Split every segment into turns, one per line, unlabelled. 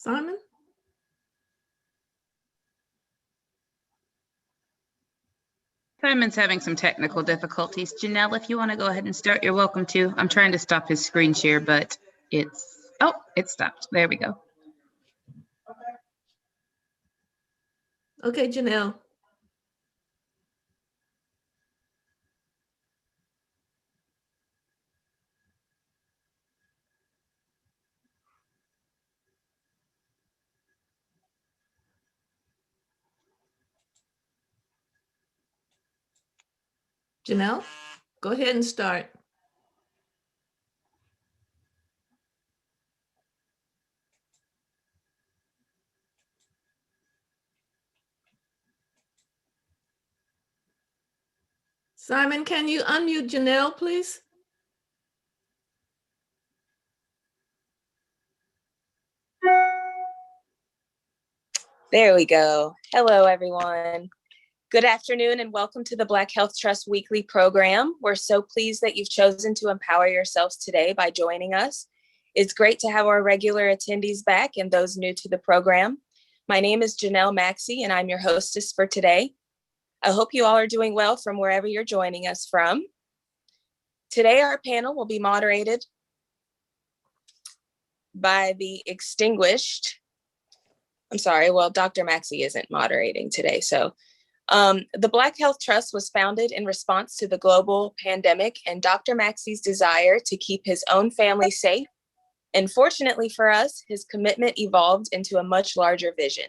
Simon?
Simon's having some technical difficulties. Janelle, if you want to go ahead and start, you're welcome to. I'm trying to stop his screen share, but it stopped. There we go.
Okay, Janelle. Janelle, go ahead and start. Simon, can you unmute Janelle, please?
There we go. Hello, everyone. Good afternoon and welcome to the Black Health Trust weekly program. We're so pleased that you've chosen to empower yourselves today by joining us. It's great to have our regular attendees back and those new to the program. My name is Janelle Maxey and I'm your hostess for today. I hope you all are doing well from wherever you're joining us from. Today, our panel will be moderated by the Dr. Maxey isn't moderating today. So the Black Health Trust was founded in response to the global pandemic and Dr. Maxey's desire to keep his own family safe. And fortunately for us, his commitment evolved into a much larger vision.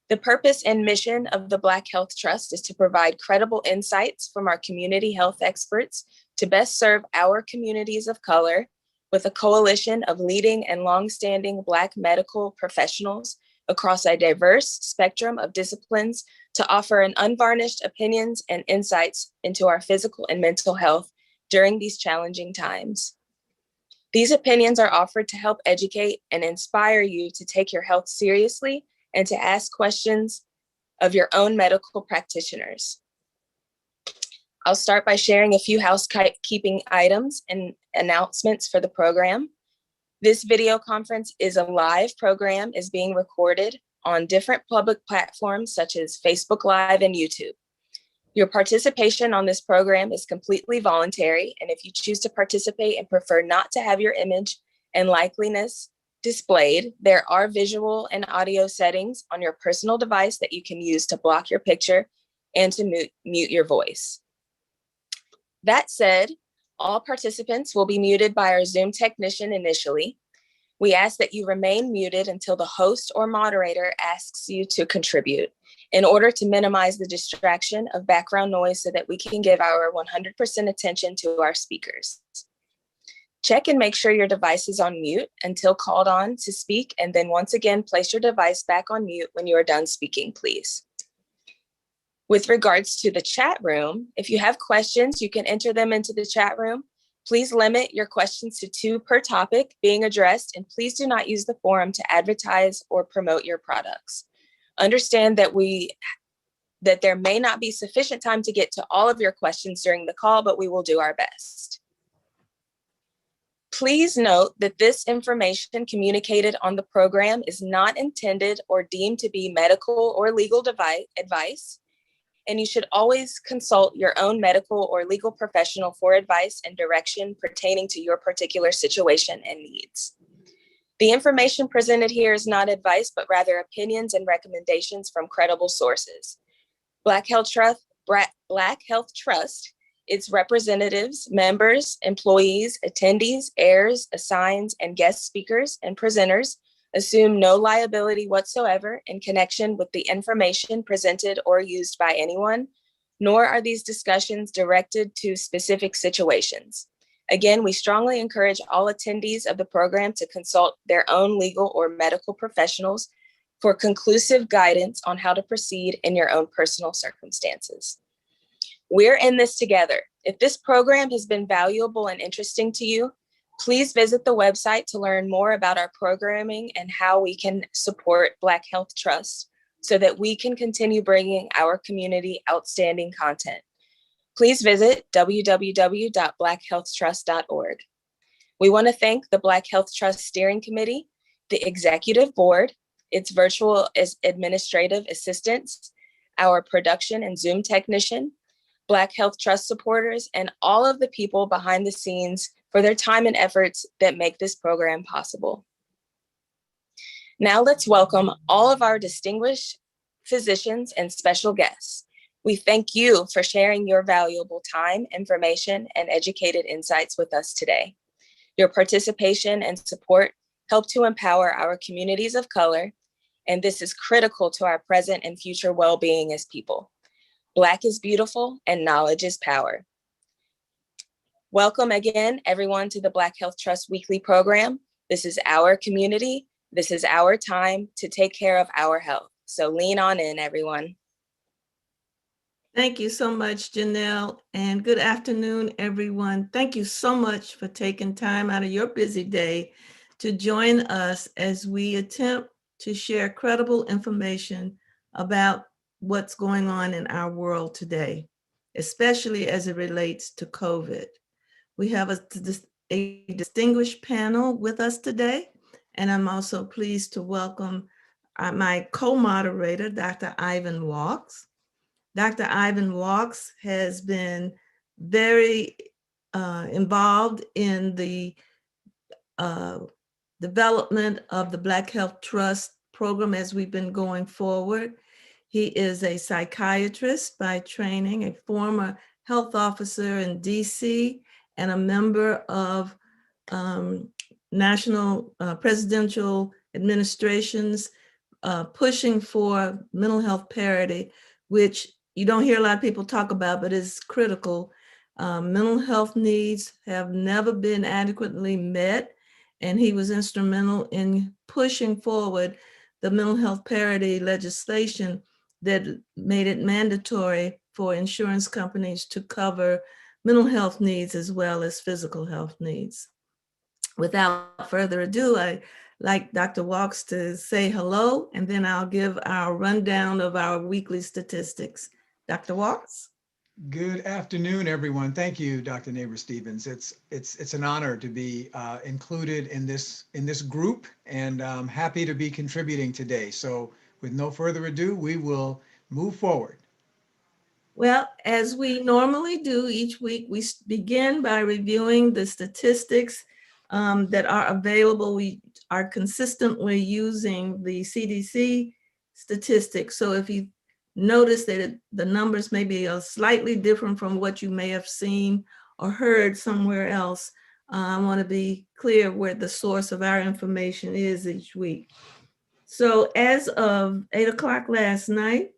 The purpose and mission of the Black Health Trust is to provide credible insights from our community health experts to best serve our communities of color with a coalition of leading and longstanding Black medical professionals across a diverse spectrum of disciplines to offer an unvarnished opinions and insights into our physical and mental health during these challenging times. These opinions are offered to help educate and inspire you to take your health seriously and to ask questions of your own medical practitioners. I'll start by sharing a few housekeeping items and announcements for the program. This video conference is a live program, is being recorded on different public platforms such as Facebook Live and YouTube. Your participation on this program is completely voluntary, and if you choose to participate and prefer not to have your image and likeliness displayed, there are visual and audio settings on your personal device that you can use to block your picture and to mute your voice. That said, all participants will be muted by our Zoom technician initially. We ask that you remain muted until the host or moderator asks you to contribute in order to minimize the distraction of background noise so that we can give our 100% attention to our speakers. Check and make sure your device is on mute until called on to speak, and then once again, place your device back on mute when you are done speaking, please. With regards to the chat room, if you have questions, you can enter them into the chat room. Please limit your questions to 2 per topic being addressed, and please do not use the forum to advertise or promote your products. Understand that there may not be sufficient time to get to all of your questions during the call, but we will do our best. Please note that this information communicated on the program is not intended or deemed to be medical or legal advice, and you should always consult your own medical or legal professional for advice and direction pertaining to your particular situation and needs. The information presented here is not advice, but rather opinions and recommendations from credible sources. Black Health Trust, its representatives, members, employees, attendees, heirs, assigns, and guest speakers and presenters assume no liability whatsoever in connection with the information presented or used by anyone, nor are these discussions directed to specific situations. Again, we strongly encourage all attendees of the program to consult their own legal or medical professionals for conclusive guidance on how to proceed in your own personal circumstances. We're in this together. If this program has been valuable and interesting to you, please visit the website to learn more about our programming and how we can support Black Health Trust so that we can continue bringing our community outstanding content. Please visit www.blackhealthtrust.org. We want to thank the Black Health Trust Steering Committee, the Executive Board, its virtual administrative assistants, our production and Zoom technician, Black Health Trust supporters, and all of the people behind the scenes for their time and efforts that make this program possible. Now let's welcome all of our distinguished physicians and special guests. We thank you for sharing your valuable time, information, and educated insights with us today. Your participation and support help to empower our communities of color, and this is critical to our present and future well-being as people. Black is beautiful and knowledge is power. Welcome again, everyone, to the Black Health Trust Weekly Program. This is our community. This is our time to take care of our health. So lean on in, everyone.
Thank you so much, Janelle, and good afternoon, everyone. Thank you so much for taking time out of your busy day to join us as we attempt to share credible information about what's going on in our world today, especially as it relates to COVID. We have a distinguished panel with us today, and I'm also pleased to welcome my co-moderator, Dr. Ivan Walks. Dr. Ivan Walks has been very involved in the development of the Black Health Trust program as we've been going forward. He is a psychiatrist by training, a former health officer in DC, and a member of national presidential administrations pushing for mental health parity, which you don't hear a lot of people talk about, but is critical. Mental health needs have never been adequately met, and he was instrumental in pushing forward the mental health parity legislation that made it mandatory for insurance companies to cover mental health needs as well as physical health needs. Without further ado, I'd like Dr. Walks to say hello, and then I'll give our rundown of our weekly statistics. Dr. Walks?
Good afternoon, everyone. Thank you, Dr. Neighbor-Stevens. It's an honor to be included in this group, and I'm happy to be contributing today. So with no further ado, we will move forward.
Well, as we normally do each week, we begin by reviewing the statistics that are available. We are consistently using the CDC statistics. So if you notice that the numbers may be slightly different from what you may have seen or heard somewhere else, I want to be clear where the source of our information is each week. So as of 8 o'clock last night,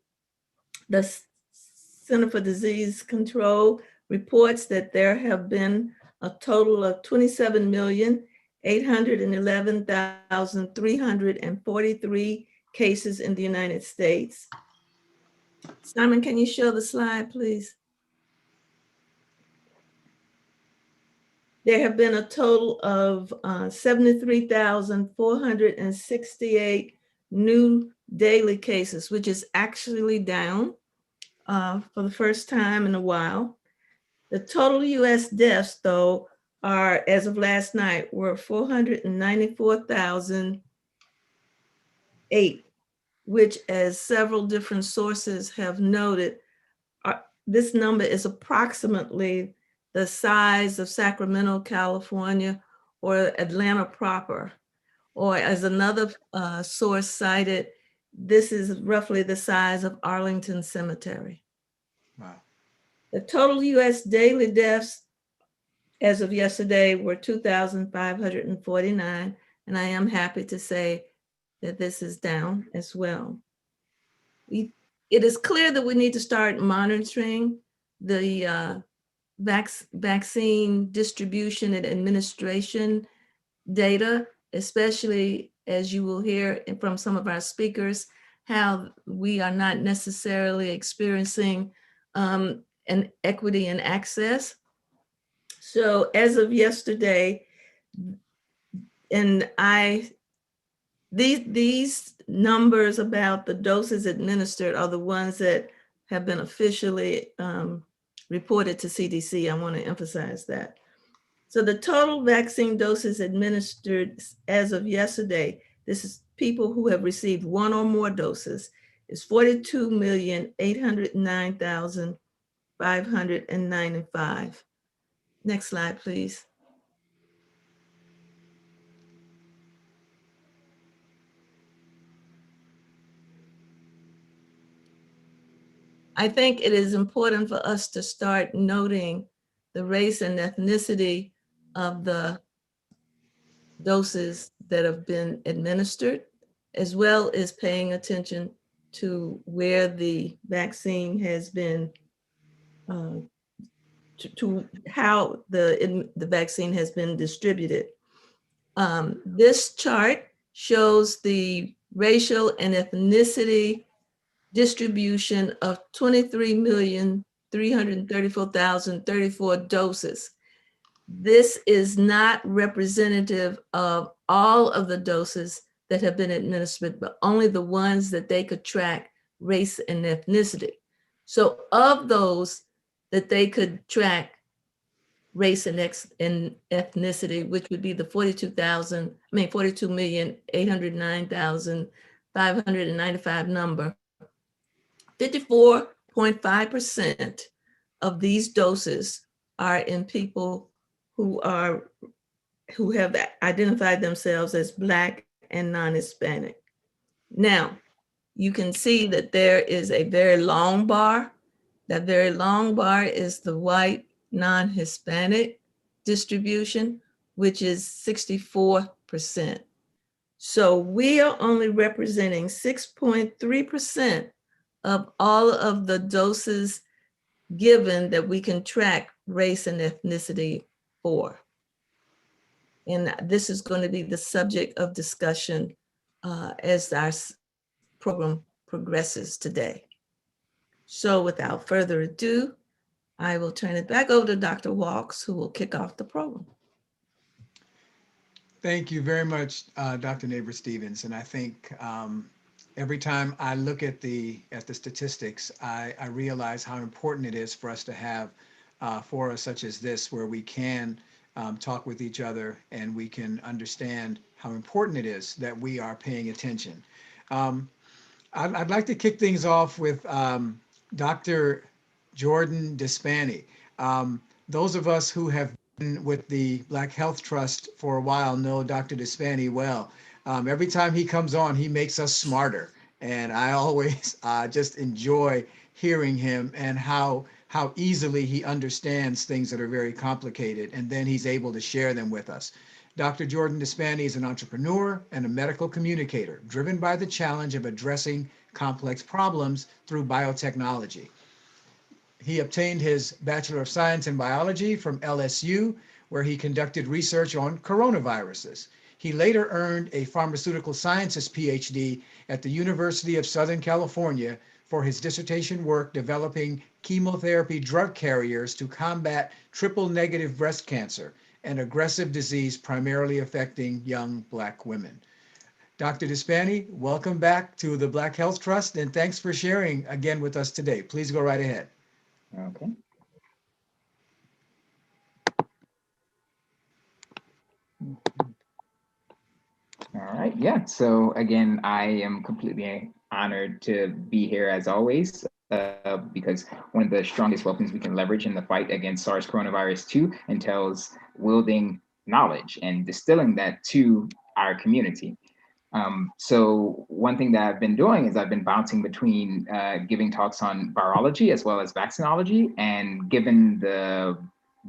the Center for Disease Control reports that there have been a total of 27,811,343 cases in the United States. Simon, can you show the slide, please? There have been a total of 73,468 new daily cases, which is actually down for the first time in a while. The total US deaths, though, are, as of last night, were 494,008, which, as several different sources have noted, this number is approximately the size of Sacramento, California, or Atlanta proper. Or as another source cited, this is roughly the size of Arlington Cemetery.
Wow.
The total US daily deaths as of yesterday were 2,549, and I am happy to say that this is down as well. It is clear that we need to start monitoring the vaccine distribution and administration data, especially as you will hear from some of our speakers, how we are not necessarily experiencing an equity in access. So as of yesterday, and these numbers about the doses administered are the ones that have been officially reported to CDC. I want to emphasize that. So the total vaccine doses administered as of yesterday, this is people who have received one or more doses, is 42,809,595. Next slide, please. I think it is important for us to start noting the race and ethnicity of the doses that have been administered, as well as paying attention to where the vaccine has been, to how the vaccine has been distributed. This chart shows the racial and ethnicity distribution of 23,334,034 doses. This is not representative of all of the doses that have been administered, but only the ones that they could track race and ethnicity. So of those that they could track race and ethnicity, which would be the 42,809,595 number, 54.5% of these doses are in people who have identified themselves as Black and non-Hispanic. Now, you can see that there is a very long bar. That very long bar is the white non-Hispanic distribution, which is 64%. So we are only representing 6.3% of all of the doses given that we can track race and ethnicity for. And this is going to be the subject of discussion as our program progresses today. So without further ado, I will turn it back over to Dr. Walks, who will kick off the program.
Thank you very much, Dr. Neighbor-Stevens. And I think every time I look at the statistics, I realize how important it is for us to have forums such as this, where we can talk with each other and we can understand how important it is that we are paying attention. I'd like to kick things off with Dr. Jordan Despain. Those of us who have been with the Black Health Trust for a while know Dr. Despain well. Every time he comes on, he makes us smarter. And I always just enjoy hearing him and how easily he understands things that are very complicated, and then he's able to share them with us. Dr. Jordan Despain is an entrepreneur and a medical communicator driven by the challenge of addressing complex problems through biotechnology. He obtained his Bachelor of Science in Biology from LSU, where he conducted research on coronaviruses. He later earned a pharmaceutical sciences PhD at the University of Southern California for his dissertation work developing chemotherapy drug carriers to combat triple-negative breast cancer, an aggressive disease primarily affecting young Black women. Dr. Despain, welcome back to the Black Health Trust, and thanks for sharing again with us today. Please go right ahead.
Okay. All right, yeah. So again, I am completely honored to be here as always, because one of the strongest weapons we can leverage in the fight against SARS coronavirus 2 entails wielding knowledge and distilling that to our community. So one thing that I've been doing is I've been bouncing between giving talks on virology as well as vaccinology, and given the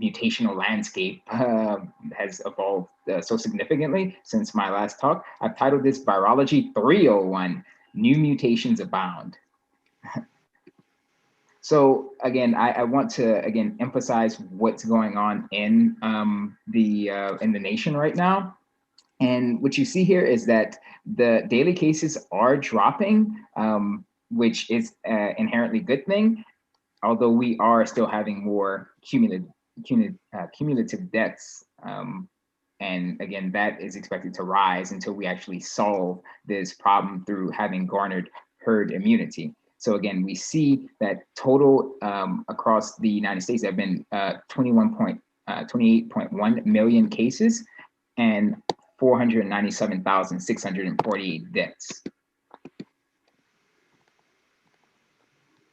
mutational landscape has evolved so significantly since my last talk, I've titled this Virology 301, New Mutations Abound. So again, I want to emphasize what's going on in the nation right now. And what you see here is that the daily cases are dropping, which is an inherently good thing, although we are still having more cumulative deaths. And again, that is expected to rise until we actually solve this problem through having garnered herd immunity. So again, we see that total across the United States there have been 28.1 million cases and 497,648 deaths.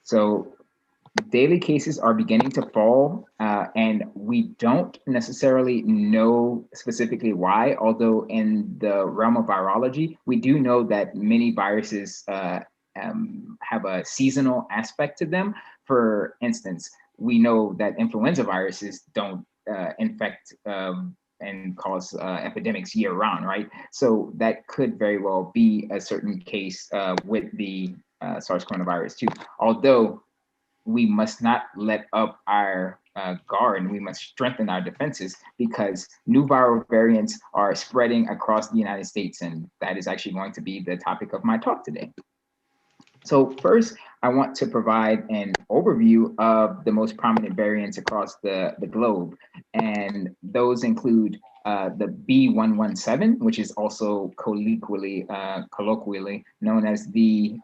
So daily cases are beginning to fall, and we don't necessarily know specifically why, although in the realm of virology, we do know that many viruses have a seasonal aspect to them. For instance, we know that influenza viruses don't infect and cause epidemics year round, right? So that could very well be a certain case with the SARS coronavirus too. Although we must not let up our guard, and we must strengthen our defenses, because new viral variants are spreading across the United States, and that is actually going to be the topic of my talk today. So first, I want to provide an overview of the most prominent variants across the globe. And those include the B117, which is also colloquially known as the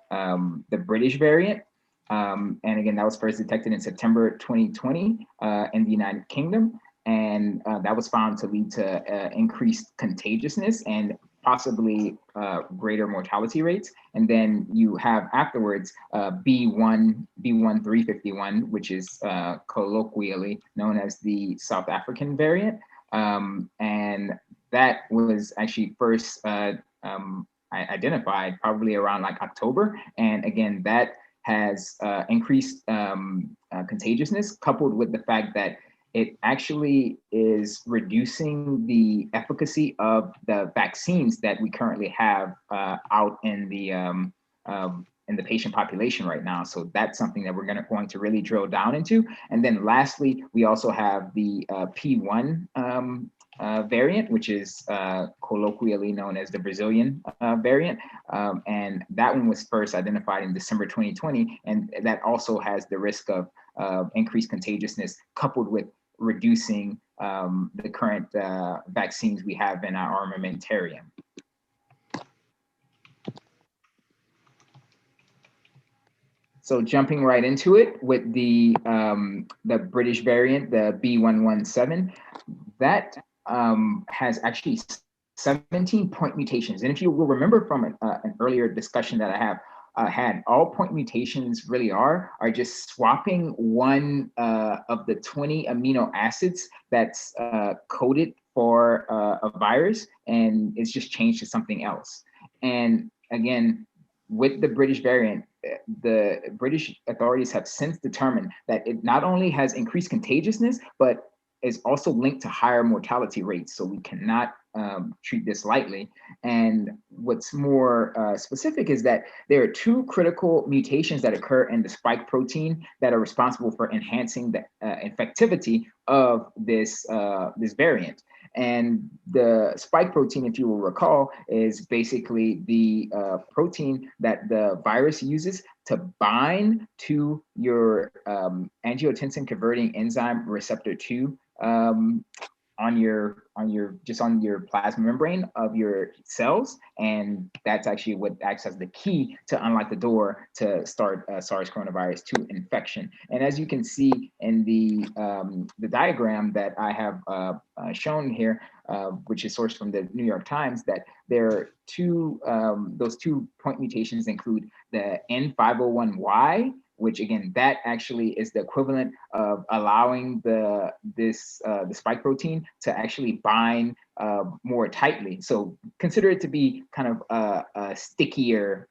British variant. And again, that was first detected in September 2020 in the United Kingdom. And that was found to lead to increased contagiousness and possibly greater mortality rates. And then you have afterwards B1351, which is colloquially known as the South African variant. And that was actually first identified probably around like October. And again, that has increased contagiousness, coupled with the fact that it actually is reducing the efficacy of the vaccines that we currently have out in the patient population right now. So that's something that we're going to really drill down into. And then lastly, we also have the P1 variant, which is colloquially known as the Brazilian variant. And that one was first identified in December 2020. And that also has the risk of increased contagiousness, coupled with reducing the current vaccines we have in our armamentarium. So jumping right into it with the British variant, the B117, that has actually 17 point mutations. And if you will remember from an earlier discussion that I have had, all point mutations really are just swapping one of the 20 amino acids that's coded for a virus, and it's just changed to something else. And again, with the British variant, the British authorities have since determined that it not only has increased contagiousness, but is also linked to higher mortality rates. So we cannot treat this lightly. And what's more specific is that there are two critical mutations that occur in the spike protein that are responsible for enhancing the infectivity of this variant. And the spike protein, if you will recall, is basically the protein that the virus uses to bind to your angiotensin converting enzyme receptor 2 on your plasma membrane of your cells, and that's actually what acts as the key to unlock the door to start SARS coronavirus 2 infection. And as you can see in the diagram that I have shown here, which is sourced from the New York Times, that there are those 2 point mutations include the N501Y, which again, that actually is the equivalent of allowing the spike protein to actually bind more tightly. So consider it to be kind of a stickier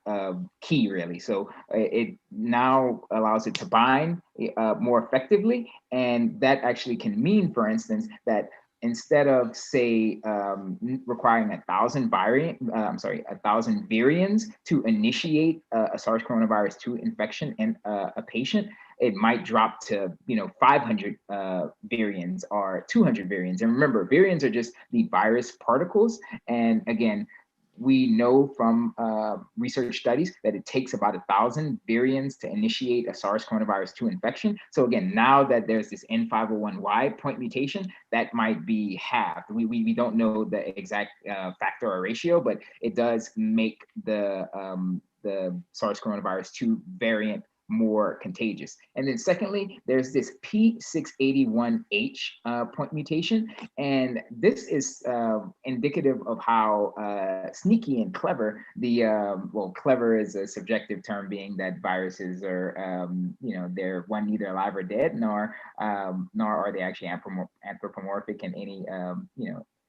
key, really. So it now allows it to bind more effectively, and that actually can mean, for instance, that instead of, say, requiring 1,000 virions to initiate a SARS coronavirus 2 infection in a patient, it might drop to 500 virions or 200 virions. And remember, virions are just the virus particles. And again, we know from research studies that it takes about 1,000 virions to initiate a SARS coronavirus 2 infection. So again, now that there's this N501Y point mutation, that might be halved. We don't know the exact factor or ratio, but it does make the SARS coronavirus 2 variant more contagious. And then secondly, there's this P681H point mutation. And this is indicative of how sneaky and clever well, clever is a subjective term, being that viruses are, they're neither alive or dead, nor are they actually anthropomorphic in any,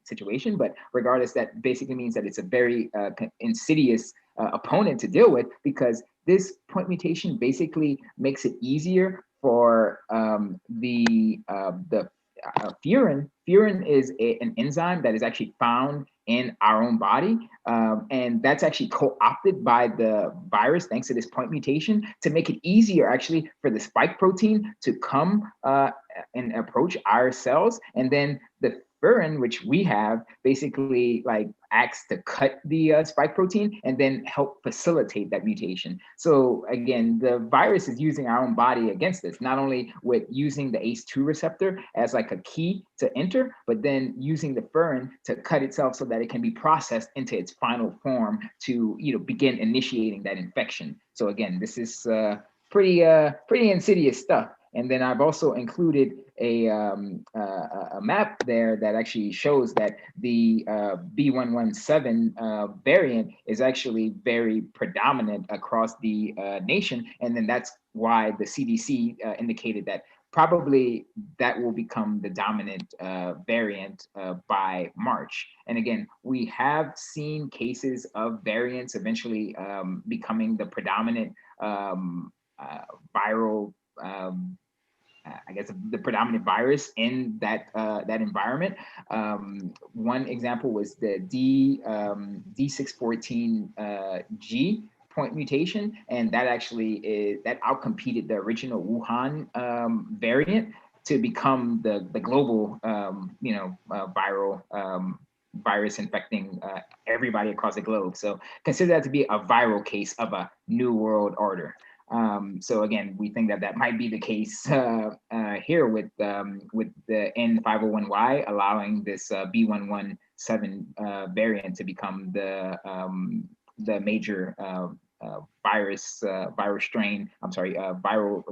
situation. But regardless, that basically means that it's a very insidious opponent to deal with, because this point mutation basically makes it easier for the furin. Furin is an enzyme that is actually found in our own body, and that's actually co-opted by the virus, thanks to this point mutation, to make it easier actually for the spike protein to come and approach our cells. And then the furin, which we have, basically acts to cut the spike protein and then help facilitate that mutation. So again, the virus is using our own body against this, not only with using the ACE2 receptor as a key to enter, but then using the furin to cut itself so that it can be processed into its final form to begin initiating that infection. So again, this is pretty insidious stuff. And then I've also included a map there that actually shows that the B117 variant is actually very predominant across the nation. And then that's why the CDC indicated that probably that will become the dominant variant by March. And again, we have seen cases of variants eventually becoming the predominant viral, the predominant virus in that environment. One example was the D614G point mutation, and that actually outcompeted the original Wuhan variant to become the global viral virus infecting everybody across the globe. So consider that to be a viral case of a new world order. So again, we think that might be the case here with the N501Y, allowing this B117 variant to become the major viral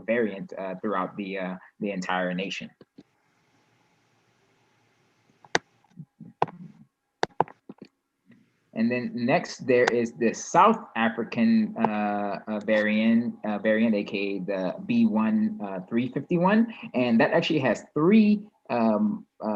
variant throughout the entire nation. And then next, there is the South African variant, aka the B1351, and that actually has 3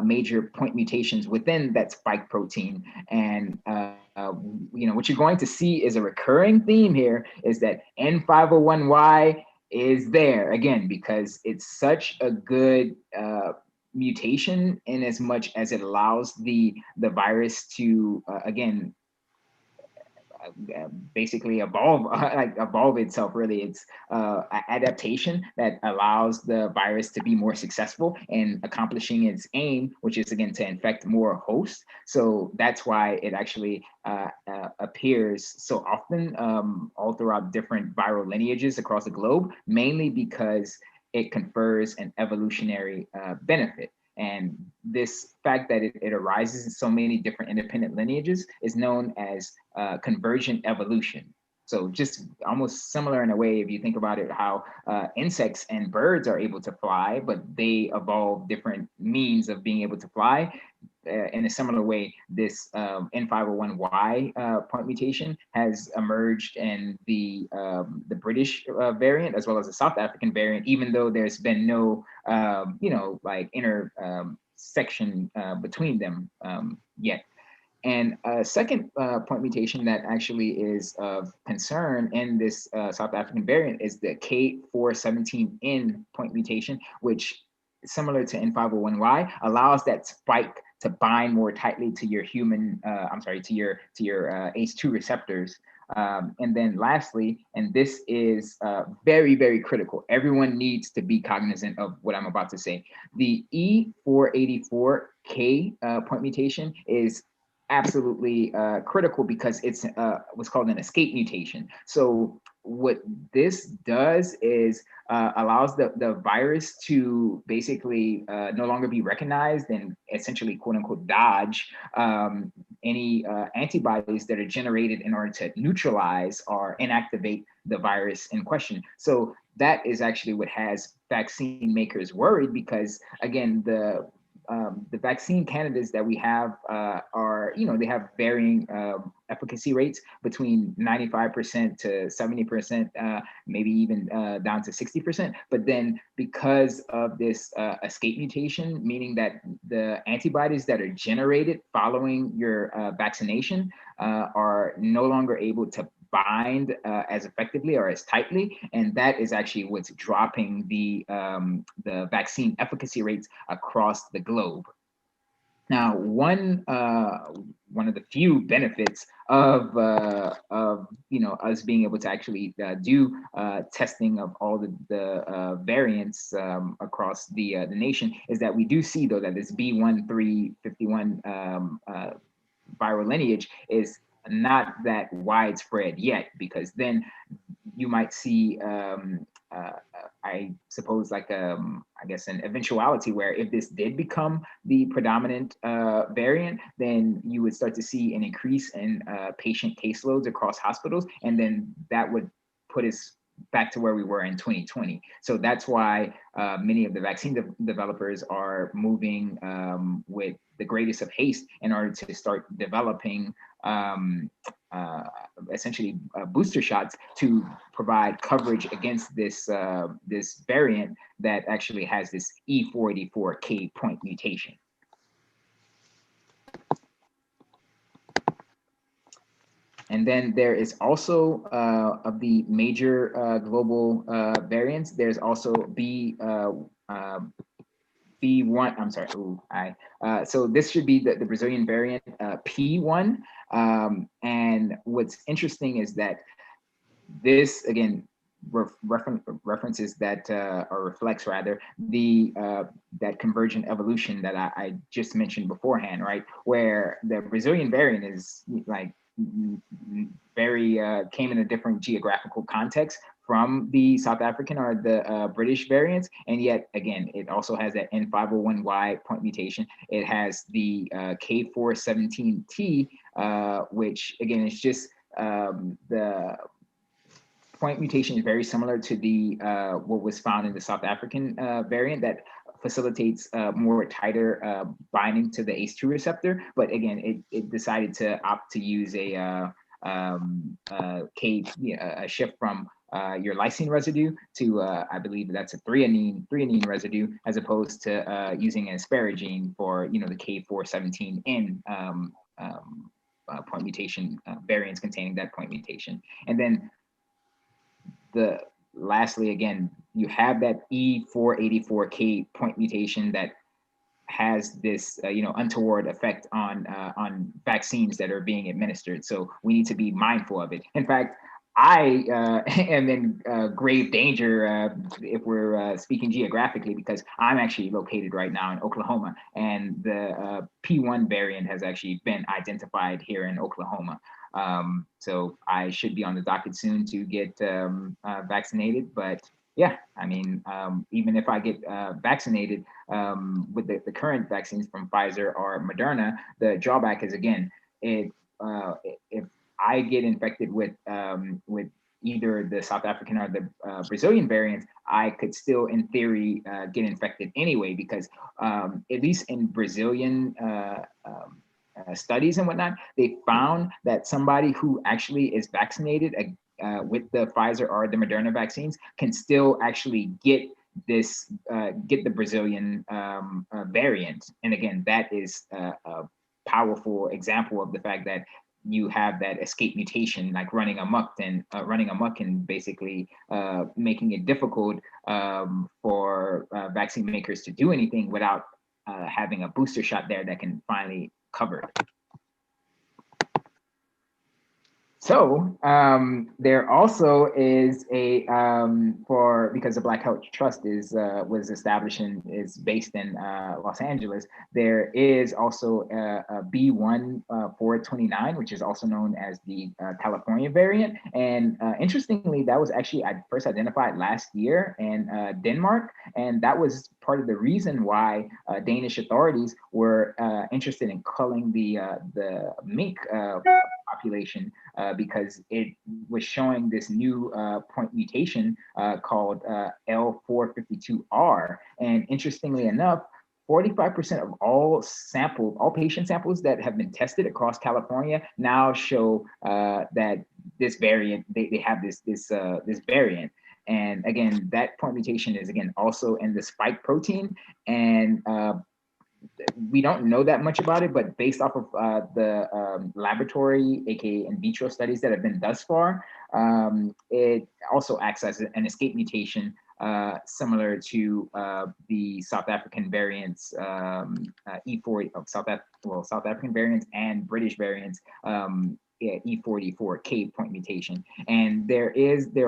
major point mutations within that spike protein. And what you're going to see is a recurring theme here is that N501Y is there again because it's such a good mutation in as much as it allows the virus to again basically evolve itself. Really, it's adaptation that allows the virus to be more successful in accomplishing its aim, which is again to infect more hosts. So that's why it actually appears so often all throughout different viral lineages across the globe, mainly because it confers an evolutionary benefit. And this fact that it arises in so many different independent lineages is known as convergent evolution. So just almost similar in a way, if you think about it, how insects and birds are able to fly, but they evolve different means of being able to fly. In a similar way, this N501Y point mutation has emerged in the British variant as well as the South African variant, even though there's been no, intersection between them yet. And a second point mutation that actually is of concern in this South African variant is the K417N point mutation, which, similar to N501Y, allows that spike to bind more tightly to your human, to your ACE2 receptors. And then lastly, and this is very, very critical. Everyone needs to be cognizant of what I'm about to say. The E484K point mutation is absolutely critical because it's what's called an escape mutation. So what this does is allows the virus to basically no longer be recognized and essentially, quote unquote, dodge any antibodies that are generated in order to neutralize or inactivate the virus in question. So that is actually what has vaccine makers worried, because again, the vaccine candidates that we have are, they have varying efficacy rates between 95% to 70%, maybe even down to 60%. But then because of this escape mutation, meaning that the antibodies that are generated following your vaccination are no longer able to bind as effectively or as tightly, and that is actually what's dropping the vaccine efficacy rates across the globe. Now, one of the few benefits of us being able to actually do testing of all the variants across the nation is that we do see, though, that this B1351 viral lineage is not that widespread yet, because then you might see I suppose like I guess an eventuality where if this did become the predominant variant, then you would start to see an increase in patient caseloads across hospitals, and then that would put us back to where we were in 2020. So that's why many of the vaccine developers are moving with the greatest of haste in order to start developing essentially booster shots to provide coverage against this this variant that actually has this E484K point mutation. And then there is also of the major global variants, there's also B1, I'm sorry, so this should be the Brazilian variant P1. And what's interesting is that this, again, references that, or reflects rather, the that convergent evolution that I just mentioned beforehand, right? Where the Brazilian variant is like very, came in a different geographical context from the South African or the British variants. And yet, again, it also has that N501Y point mutation. It has the K417T, which again, is just the point mutation is very similar to the what was found in the South African variant that facilitates more tighter binding to the ACE2 receptor. But again, it decided to opt to use a shift from your lysine residue to I believe that's a threonine residue, as opposed to using an asparagine for the K417N point mutation variants containing that point mutation. And then lastly, again, you have that E484K point mutation that has this untoward effect on vaccines that are being administered. So we need to be mindful of it. In fact, I am in grave danger if we're speaking geographically, because I'm actually located right now in Oklahoma, and the P1 variant has actually been identified here in Oklahoma. So I should be on the docket soon to get vaccinated. But yeah, I mean, even if I get vaccinated with the current vaccines from Pfizer or Moderna, the drawback is, again, if I get infected with either the South African or the Brazilian variants, I could still, in theory, get infected anyway, because at least in Brazilian studies and whatnot, they found that somebody who actually is vaccinated with the Pfizer or the Moderna vaccines can still actually get this, get the Brazilian variant. And again, that is a powerful example of the fact that you have that escape mutation like running amok and basically making it difficult for vaccine makers to do anything without having a booster shot there that can finally cover it. So there also is a because the Black Health Trust is was established and is based in Los Angeles. There is also a B1.429, which is also known as the California variant. And interestingly, that was actually first identified last year in Denmark, and that was part of the reason why Danish authorities were interested in culling the mink population because it was showing this new point mutation called L452R. And interestingly enough, 45% of all patient samples that have been tested across California now show that this variant, they have this variant. And again, that point mutation is again also in the spike protein, and we don't know that much about it, but based off of the laboratory, aka in vitro studies that have been thus far, it also acts as an escape mutation, similar to the South African variants, E40 of South African variants and British variants, E44K point mutation. And there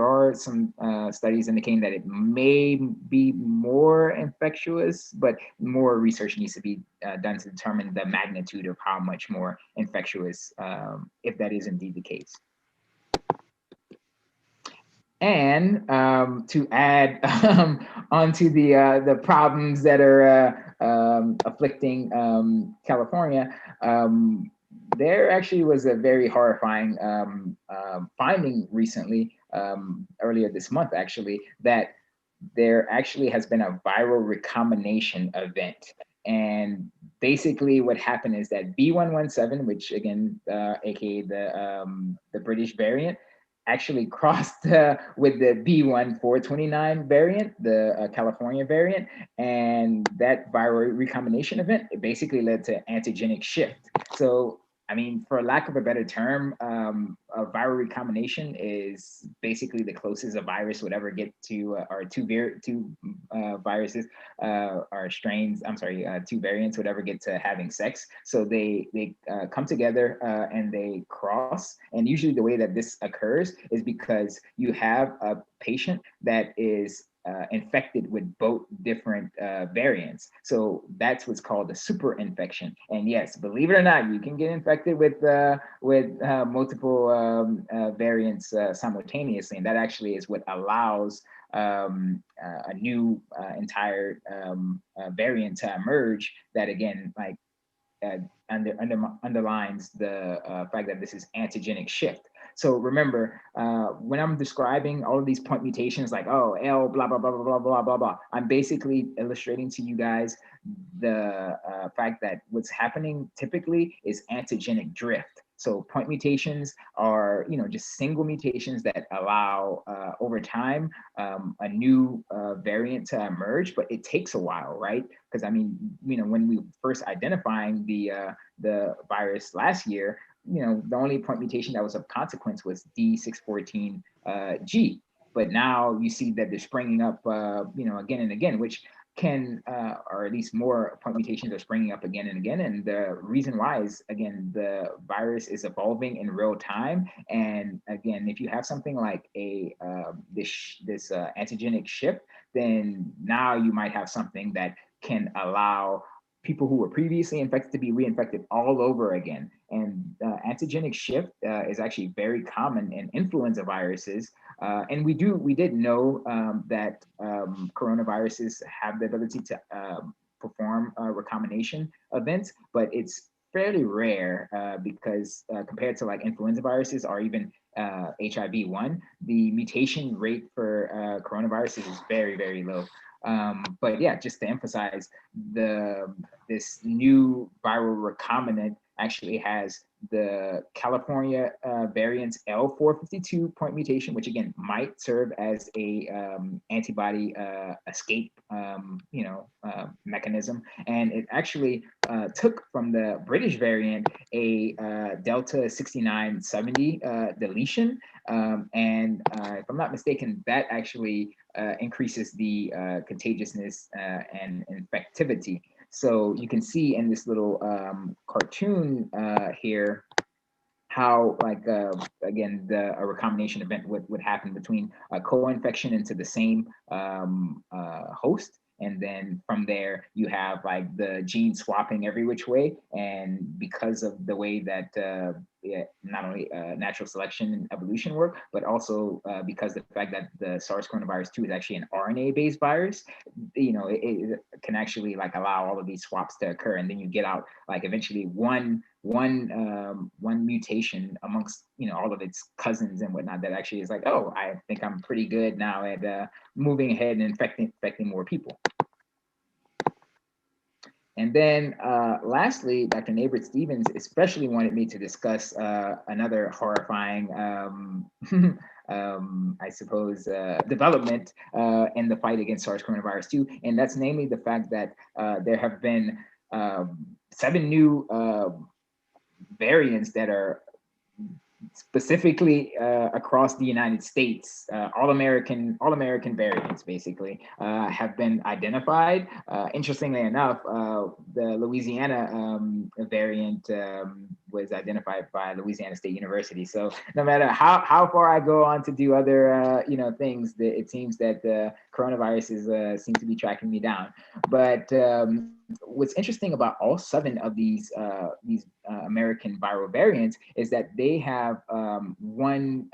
are some studies indicating that it may be more infectious, but more research needs to be done to determine the magnitude of how much more infectious, if that is indeed the case. And to add onto the problems that are afflicting California, there actually was a very horrifying finding recently, earlier this month actually, that there actually has been a viral recombination event. And basically what happened is that B117, which again, aka the British variant, actually crossed with the B1.429 variant, the California variant, and that viral recombination event, it basically led to antigenic shift. So, I mean, for lack of a better term, a viral recombination is basically the closest a virus would ever get to, or two viruses or strains, I'm sorry, two variants would ever get to having sex. So they come together and they cross. And usually the way that this occurs is because you have a patient that is infected with both different variants. So that's what's called a super infection. And yes, believe it or not, you can get infected with multiple variants simultaneously. And that actually is what allows a new entire variant to emerge that, again, like underlines the fact that this is antigenic shift. So remember, when I'm describing all of these point mutations, like, oh, L, blah, blah, blah, blah, blah, blah, blah, blah, I'm basically illustrating to you guys the fact that what's happening typically is antigenic drift. So point mutations are, just single mutations that allow over time a new variant to emerge, but it takes a while, right? Because I mean, when we first identifying the virus last year, the only point mutation that was of consequence was D614G. But now you see that they're springing up, again and again, which can, or at least more point mutations are springing up again and again. And the reason why is, again, the virus is evolving in real time. And again, if you have something like this antigenic shift, then now you might have something that can allow people who were previously infected to be reinfected all over again. And antigenic shift is actually very common in influenza viruses. And we did know that coronaviruses have the ability to perform recombination events, but it's fairly rare because compared to like influenza viruses or even HIV-1, the mutation rate for coronaviruses is very, very low. But yeah, just to emphasize, this new viral recombinant actually has the California variant's L452 point mutation, which again might serve as a antibody escape mechanism. And it actually took from the British variant a Delta 6970 deletion. And if I'm not mistaken, that actually increases the contagiousness and infectivity. So you can see in this little cartoon here how like again a recombination event would happen between a co-infection into the same host, and then from there you have like the gene swapping every which way. And because of the way that not only natural selection and evolution work, but also because the fact that the SARS coronavirus 2 is actually an RNA-based virus, you know, it can actually like allow all of these swaps to occur, and then you get out like eventually one mutation amongst, you know, all of its cousins and whatnot that actually is like, oh, I think I'm pretty good now at moving ahead and infecting more people. And then lastly, Dr. Nabert-Stevens especially wanted me to discuss another horrifying, I suppose, development in the fight against SARS coronavirus 2. And that's namely the fact that there have been 7 new variants that are specifically across the United States, all American variants basically have been identified. Interestingly enough, the Louisiana variant was identified by Louisiana State University. So no matter how far I go on to do other you know, things, it seems that coronaviruses seem to be tracking me down. But what's interesting about all 7 of these American viral variants is that they have one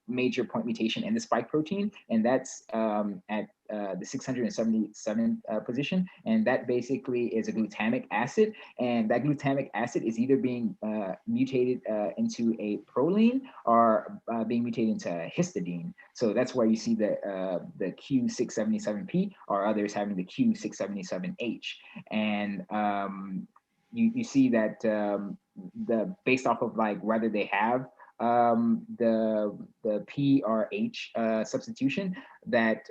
major point mutation in the spike protein, and that's at the 677 position, and that basically is a glutamic acid, and that glutamic acid is either being mutated into a proline or being mutated into histidine. So that's where you see the Q677P, or others having the Q677H, and you see that based off of like whether they have the P or H substitution, that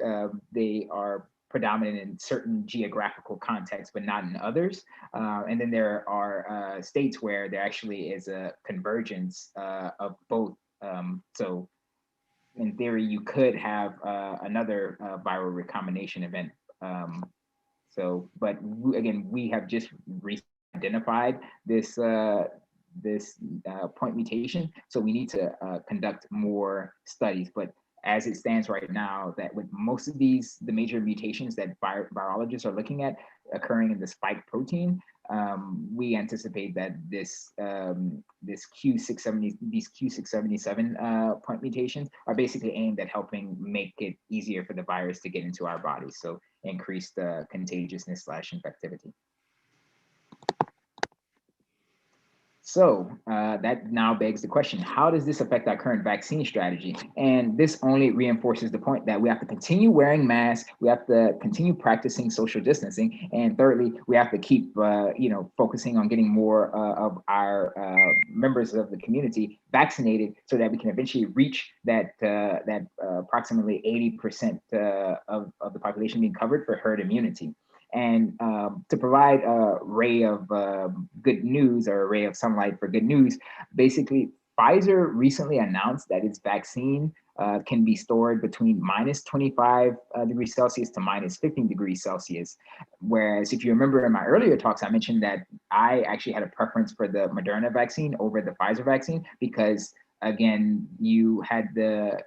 they are predominant in certain geographical contexts, but not in others. And then there are states where there actually is a convergence of both. So in theory, you could have another viral recombination event. But again, we have just identified this point mutation, so we need to conduct more studies. But as it stands right now, that with most of the major mutations that virologists are looking at occurring in the spike protein, we anticipate that these Q677 point mutations are basically aimed at helping make it easier for the virus to get into our bodies, so increased contagiousness / infectivity. So that now begs the question, how does this affect our current vaccine strategy? And this only reinforces the point that we have to continue wearing masks, we have to continue practicing social distancing, and thirdly, we have to keep you know, focusing on getting more of our members of the community vaccinated, so that we can eventually reach that approximately 80% of the population being covered for herd immunity. And to provide a ray of good news, or a ray of sunlight for good news, basically Pfizer recently announced that its vaccine can be stored between -25 degrees Celsius to -15 degrees Celsius. Whereas if you remember in my earlier talks, I mentioned that I actually had a preference for the Moderna vaccine over the Pfizer vaccine, because again, you had the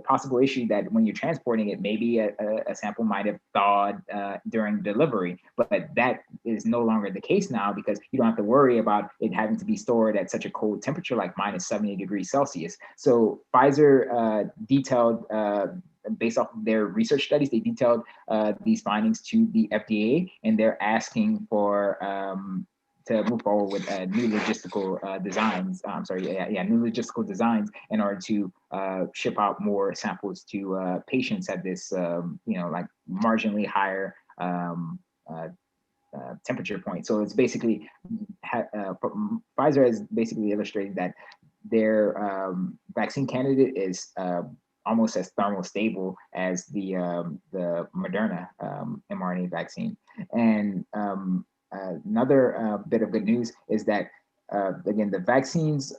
possible issue that when you're transporting it, maybe a sample might have thawed during delivery, but that is no longer the case now, because you don't have to worry about it having to be stored at such a cold temperature like -70 degrees Celsius. So Pfizer detailed, based off of their research studies, they detailed these findings to the FDA, and they're asking for to move forward with new logistical designs. New logistical designs in order to ship out more samples to patients at this, like marginally higher temperature point. So it's basically Pfizer has basically illustrated that their vaccine candidate is almost as thermostable as the Moderna mRNA vaccine. And another bit of good news is that again, the vaccines,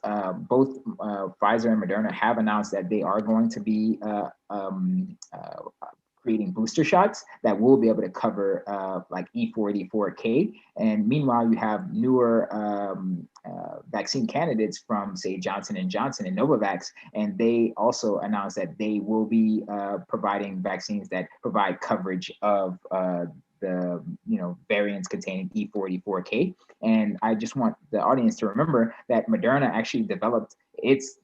both Pfizer and Moderna have announced that they are going to be creating booster shots that will be able to cover like E4, E4K. And meanwhile, you have newer vaccine candidates from, say, Johnson & Johnson and Novavax, and they also announced that they will be providing vaccines that provide coverage of the variants containing E484K. And I just want the audience to remember that Moderna actually developed its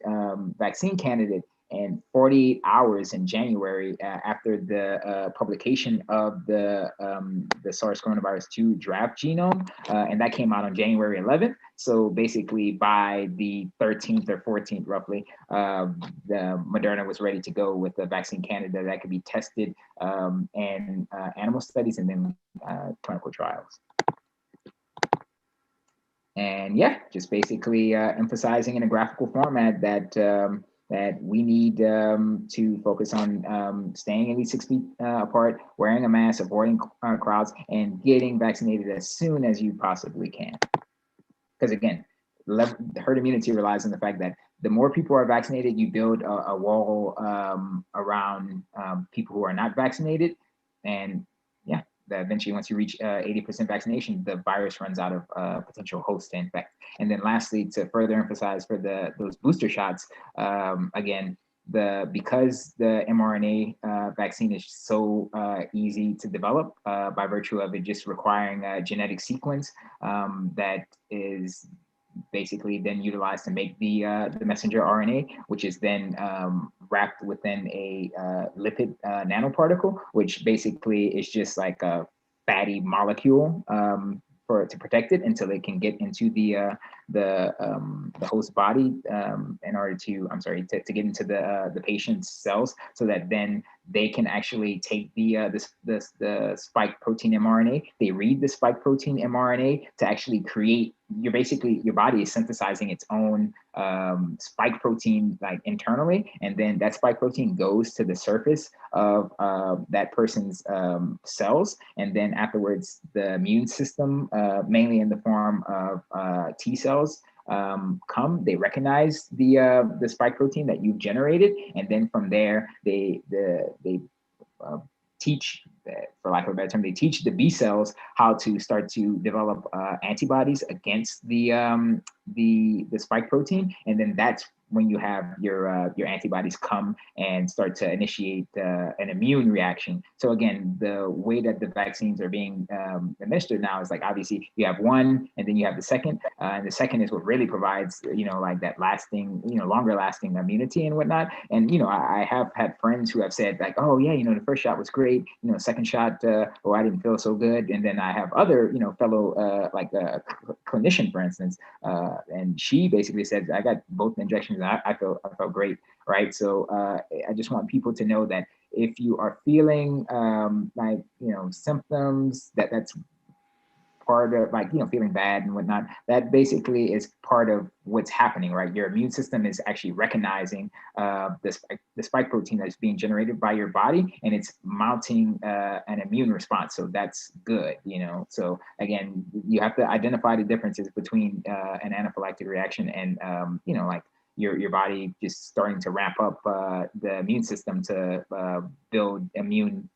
vaccine candidate in 48 hours in January after the publication of the SARS coronavirus 2 draft genome, and that came out on January 11th. So basically by the 13th or 14th roughly, the Moderna was ready to go with the vaccine candidate that could be tested in animal studies and then clinical trials. And yeah, just basically emphasizing in a graphical format that that we need to focus on staying at least 6 feet apart, wearing a mask, avoiding crowds, and getting vaccinated as soon as you possibly can. Because again, herd immunity relies on the fact that the more people are vaccinated, you build a wall around people who are not vaccinated. And yeah, eventually once you reach 80% vaccination, the virus runs out of potential hosts to infect. And then lastly, to further emphasize for those booster shots, again, because the mRNA vaccine is so easy to develop by virtue of it just requiring a genetic sequence that is basically then utilized to make the messenger RNA, which is then wrapped within a lipid nanoparticle, which basically is just like a fatty molecule to protect it until it can get into the host body in order to get into the patient's cells, so that then they can actually take the spike protein mRNA. They read the spike protein mRNA to actually create. Your body is synthesizing its own spike protein like internally, and then that spike protein goes to the surface of that person's cells, and then afterwards the immune system, mainly in the form of T cells, they recognize the spike protein that you've generated, and then from there they teach, for lack of a better term, they teach the B cells how to start to develop antibodies against the spike protein, and then that's when you have your antibodies come and start to initiate an immune reaction. So again, the way that the vaccines are being administered now is like, obviously you have one and then you have the second, and the second is what really provides, like that lasting, longer lasting immunity and whatnot. And, I have had friends who have said like, oh yeah, the first shot was great, second shot, I didn't feel so good. And then I have other, fellow clinician, for instance, and she basically said, I got both injections and I felt great, right? So I just want people to know that if you are feeling symptoms, that's part of feeling bad and whatnot, that basically is part of what's happening, right? Your immune system is actually recognizing the spike protein that's being generated by your body, and it's mounting an immune response. So that's good, So again, you have to identify the differences between an anaphylactic reaction and, your body just starting to ramp up the immune system to build immune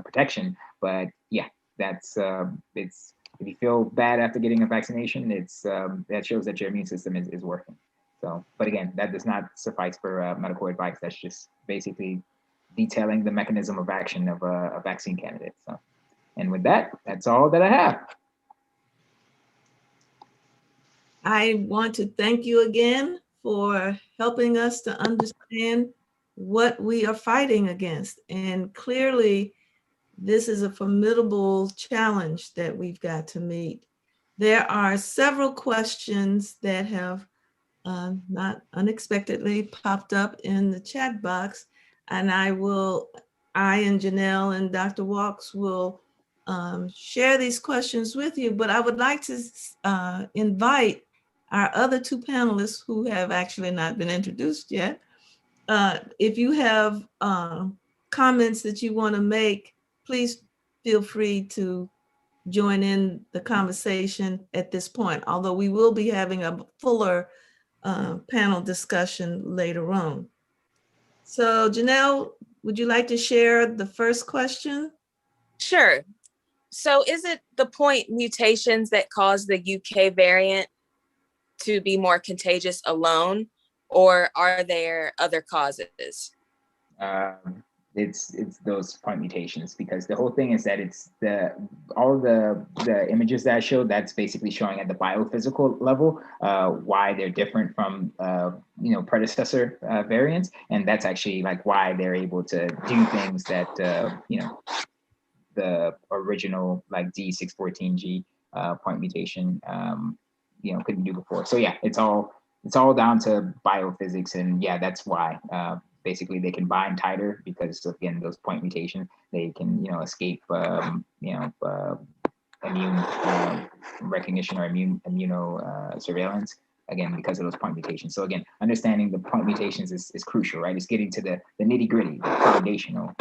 protection. But yeah, that's it's, if you feel bad after getting a vaccination, it's that shows that your immune system is working. So, but again, that does not suffice for medical advice. That's just basically detailing the mechanism of action of a vaccine candidate. So, and with that, that's all that I have.
I want to thank you again for helping us to understand what we are fighting against. And clearly, this is a formidable challenge that we've got to meet. There are several questions that have not unexpectedly popped up in the chat box, and I and Janelle and Dr. Walks will share these questions with you, but I would like to invite our other two panelists who have actually not been introduced yet. If you have comments that you want to make, please feel free to join in the conversation at this point, although we will be having a fuller panel discussion later on. So Janelle, would you like to share the first question?
Sure. So is it the point mutations that cause the UK variant? to be more contagious alone, or are there other causes?
It's those point mutations, because the whole thing is that it's all the images that I showed, that's basically showing at the biophysical level why they're different from predecessor variants, and that's actually like why they're able to do things that the original like D614G point mutation couldn't do before. So yeah, it's all down to biophysics, and yeah, that's why basically they can bind tighter, because again, those point mutations, they can escape immune recognition or immuno surveillance, again, because of those point mutations. So again, understanding the point mutations is crucial, right? It's getting to the nitty gritty, the foundational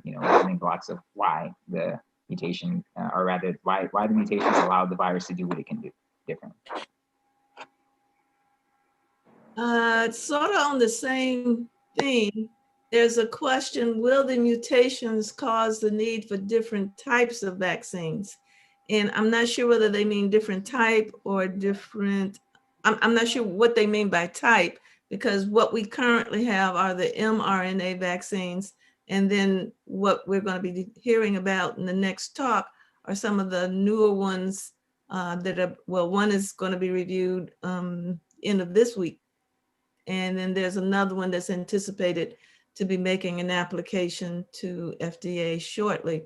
building blocks of why the mutation, or rather why the mutations allow the virus to do what it can do differently.
It's sort of on the same theme. There's a question, will the mutations cause the need for different types of vaccines? And I'm not sure whether they mean different type or different, I'm not sure what they mean by type, because what we currently have are the mRNA vaccines. And then what we're going to be hearing about in the next talk are some of the newer ones that are, well, one is going to be reviewed end of this week. And then there's another one that's anticipated to be making an application to FDA shortly.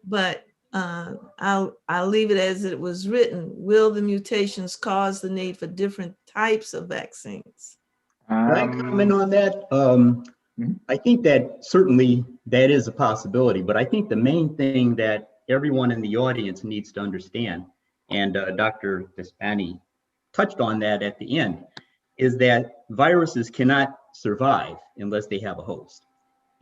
But I'll leave it as it was written. Will the mutations cause the need for different types of vaccines?
Can I comment on that? I think that certainly that is a possibility, but I think the main thing that everyone in the audience needs to understand, and Dr. Despain touched on that at the end, is that viruses cannot survive unless they have a host.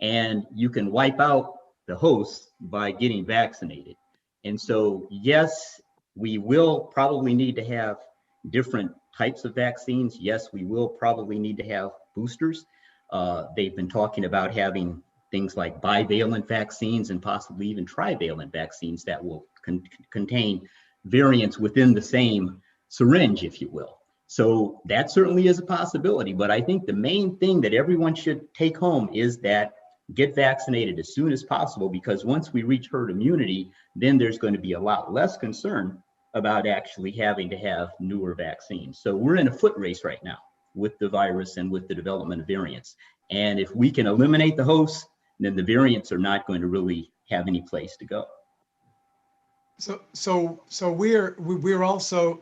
And you can wipe out the host by getting vaccinated. And so, yes, we will probably need to have different types of vaccines. Yes, we will probably need to have boosters. They've been talking about having things like bivalent vaccines and possibly even trivalent vaccines that will contain variants within the same syringe, if you will. So that certainly is a possibility, but I think the main thing that everyone should take home is that get vaccinated as soon as possible, because once we reach herd immunity, then there's going to be a lot less concern about actually having to have newer vaccines. So we're in a foot race right now with the virus and with the development of variants. And if we can eliminate the host, then the variants are not going to really have any place to go.
So we're also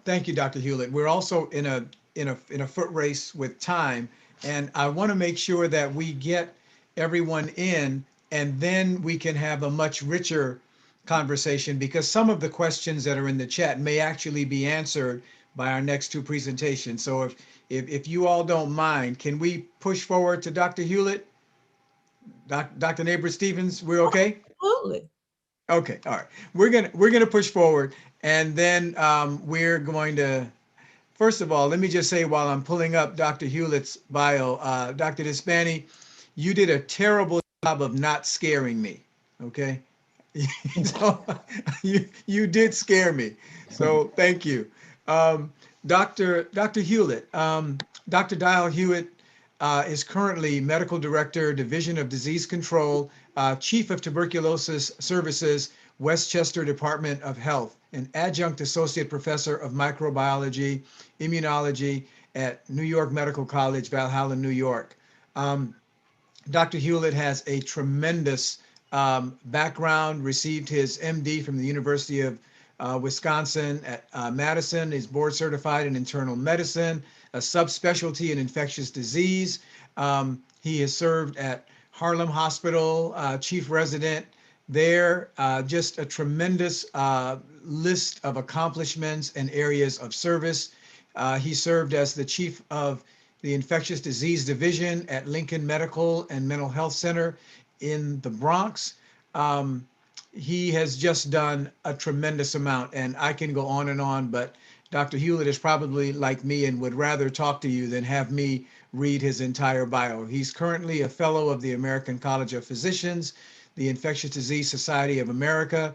thank you, Dr. Hewlett. We're also in a foot race with time, and I want to make sure that we get everyone in, and then we can have a much richer conversation, because some of the questions that are in the chat may actually be answered by our next two presentations. So if you all don't mind, can we push forward to Dr. Hewlett? Dr. Neighbor-Stevens, we're okay?
Absolutely.
Okay, all right. We're gonna push forward, and then we're going to, first of all, let me just say, while I'm pulling up Dr. Hewlett's bio, Dr. Despain, you did a terrible job of not scaring me. Okay, so you did scare me. So thank you, Dr. Hewlett. Dr. Dial Hewitt is currently Medical Director, Division of Disease Control, Chief of Tuberculosis Services, Westchester Department of Health, and Adjunct Associate Professor of Microbiology, Immunology at New York Medical College, Valhalla, New York. Dr. Hewlett has a tremendous background, received his MD from the University of Wisconsin at Madison. He's board certified in internal medicine, a subspecialty in infectious disease. He has served at Harlem Hospital, chief resident there. Just a tremendous list of accomplishments and areas of service. He served as the chief of the infectious disease division at Lincoln Medical and Mental Health Center in the Bronx. He has just done a tremendous amount, and I can go on, but Dr. Hewlett is probably like me and would rather talk to you than have me read his entire bio. He's currently a fellow of the American College of Physicians, the Infectious Disease Society of America,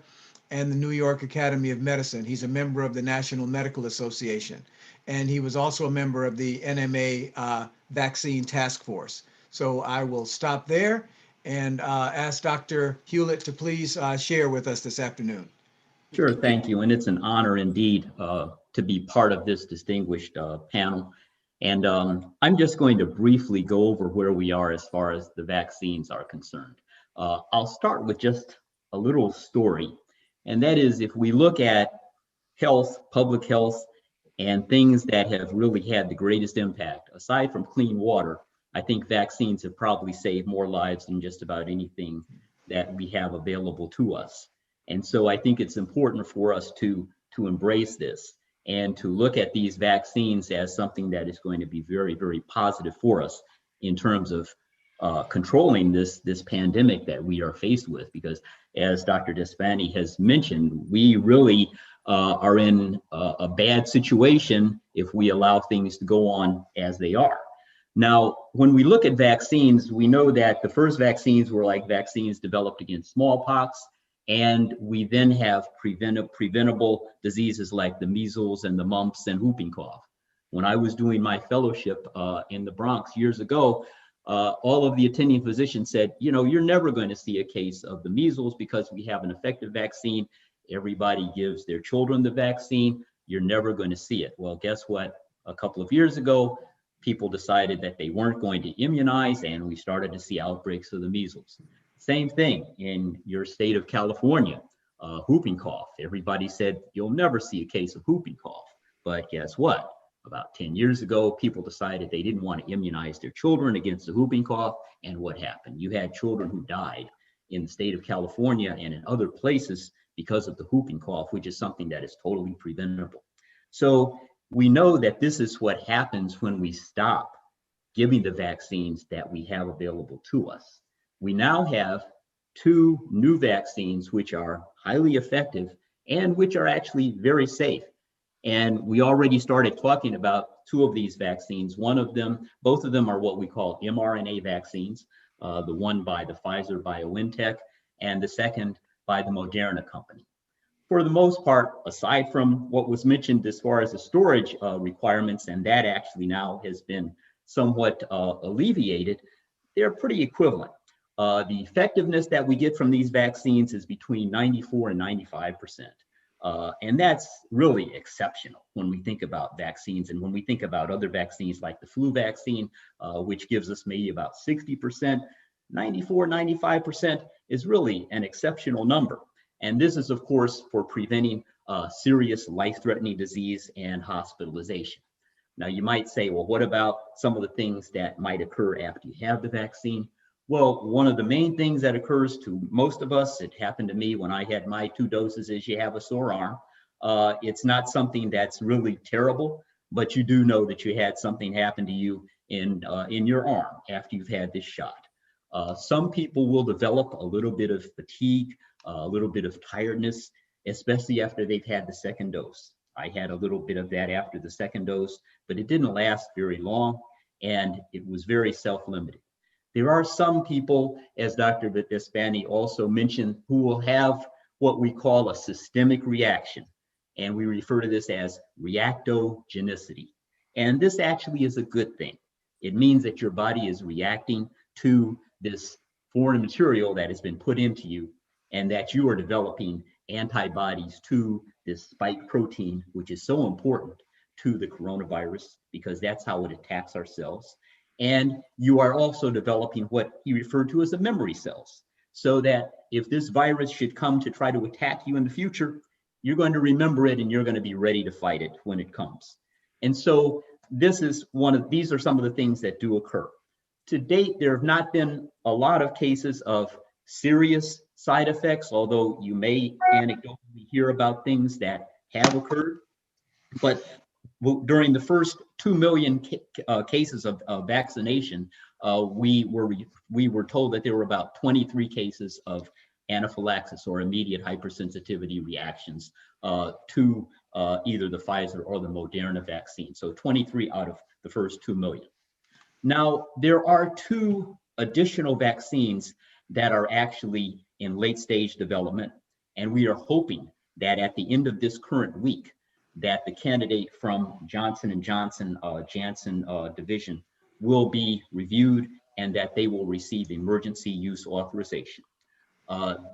and the New York Academy of Medicine. He's a member of the National Medical Association. and he was also a member of the NMA Vaccine Task Force. So I will stop there and ask Dr. Hewlett to please share with us this afternoon.
Sure, thank you. And it's an honor indeed to be part of this distinguished panel. And I'm just going to briefly go over where we are as far as the vaccines are concerned. I'll start with just a little story. And that is, if we look at health, public health, and things that have really had the greatest impact, aside from clean water, I think vaccines have probably saved more lives than just about anything that we have available to us. And so I think it's important for us to embrace this and to look at these vaccines as something that is going to be very, very positive for us in terms of controlling this pandemic that we are faced with. Because as Dr. Despain has mentioned, we really are in a bad situation if we allow things to go on as they are. Now, when we look at vaccines, we know that the first vaccines were like vaccines developed against smallpox, and we then have preventable diseases like the measles and the mumps and whooping cough. When I was doing my fellowship in the Bronx years ago, all of the attending physicians said, you know, you're never going to see a case of the measles because we have an effective vaccine. Everybody gives their children the vaccine. You're never going to see it. Well, guess what? A couple of years ago, people decided that they weren't going to immunize, and we started to see outbreaks of the measles. Same thing in your state of California, whooping cough. Everybody said you'll never see a case of whooping cough. But guess what? About 10 years ago, people decided they didn't want to immunize their children against the whooping cough. And what happened? You had children who died in the state of California and in other places because of the whooping cough, which is something that is totally preventable. So we know that this is what happens when we stop giving the vaccines that we have available to us. We now have 2 new vaccines which are highly effective and which are actually very safe. And we already started talking about 2 of these vaccines. One of them, both of them are what we call mRNA vaccines, the one by the Pfizer-BioNTech and the second by the Moderna company. For the most part, aside from what was mentioned as far as the storage requirements, and that actually now has been somewhat alleviated, they're pretty equivalent. The effectiveness that we get from these vaccines is between 94 and 95%. And that's really exceptional when we think about vaccines and when we think about other vaccines like the flu vaccine, which gives us maybe about 60%, 94, 95% is really an exceptional number. And this is, of course, for preventing serious life-threatening disease and hospitalization. Now, you might say, well, what about some of the things that might occur after you have the vaccine? Well, one of the main things that occurs to most of us, it happened to me when I had my 2 doses, is you have a sore arm. It's not something that's really terrible, but you do know that you had something happen to you in your arm after you've had this shot. Some people will develop a little bit of fatigue, a little bit of tiredness, especially after they've had the second dose. I had a little bit of that after the second dose, but it didn't last very long, and it was very self-limited. There are some people, as Dr. Despain also mentioned, who will have what we call a systemic reaction, and we refer to this as reactogenicity. And this actually is a good thing. It means that your body is reacting to this foreign material that has been put into you, and that you are developing antibodies to this spike protein, which is so important to the coronavirus because that's how it attacks our cells. And you are also developing what he referred to as the memory cells, so that if this virus should come to try to attack you in the future, you're going to remember it and you're going to be ready to fight it when it comes. And so these are some of the things that do occur. To date, there have not been a lot of cases of serious side effects, although you may anecdotally hear about things that have occurred. But during the first 2 million cases of vaccination, we were told that there were about 23 cases of anaphylaxis or immediate hypersensitivity reactions to either the Pfizer or the Moderna vaccine. So 23 out of the first 2 million. Now, there are 2 additional vaccines that are actually in late stage development, and we are hoping that at the end of this current week, that the candidate from Johnson & Johnson Janssen division will be reviewed and that they will receive emergency use authorization.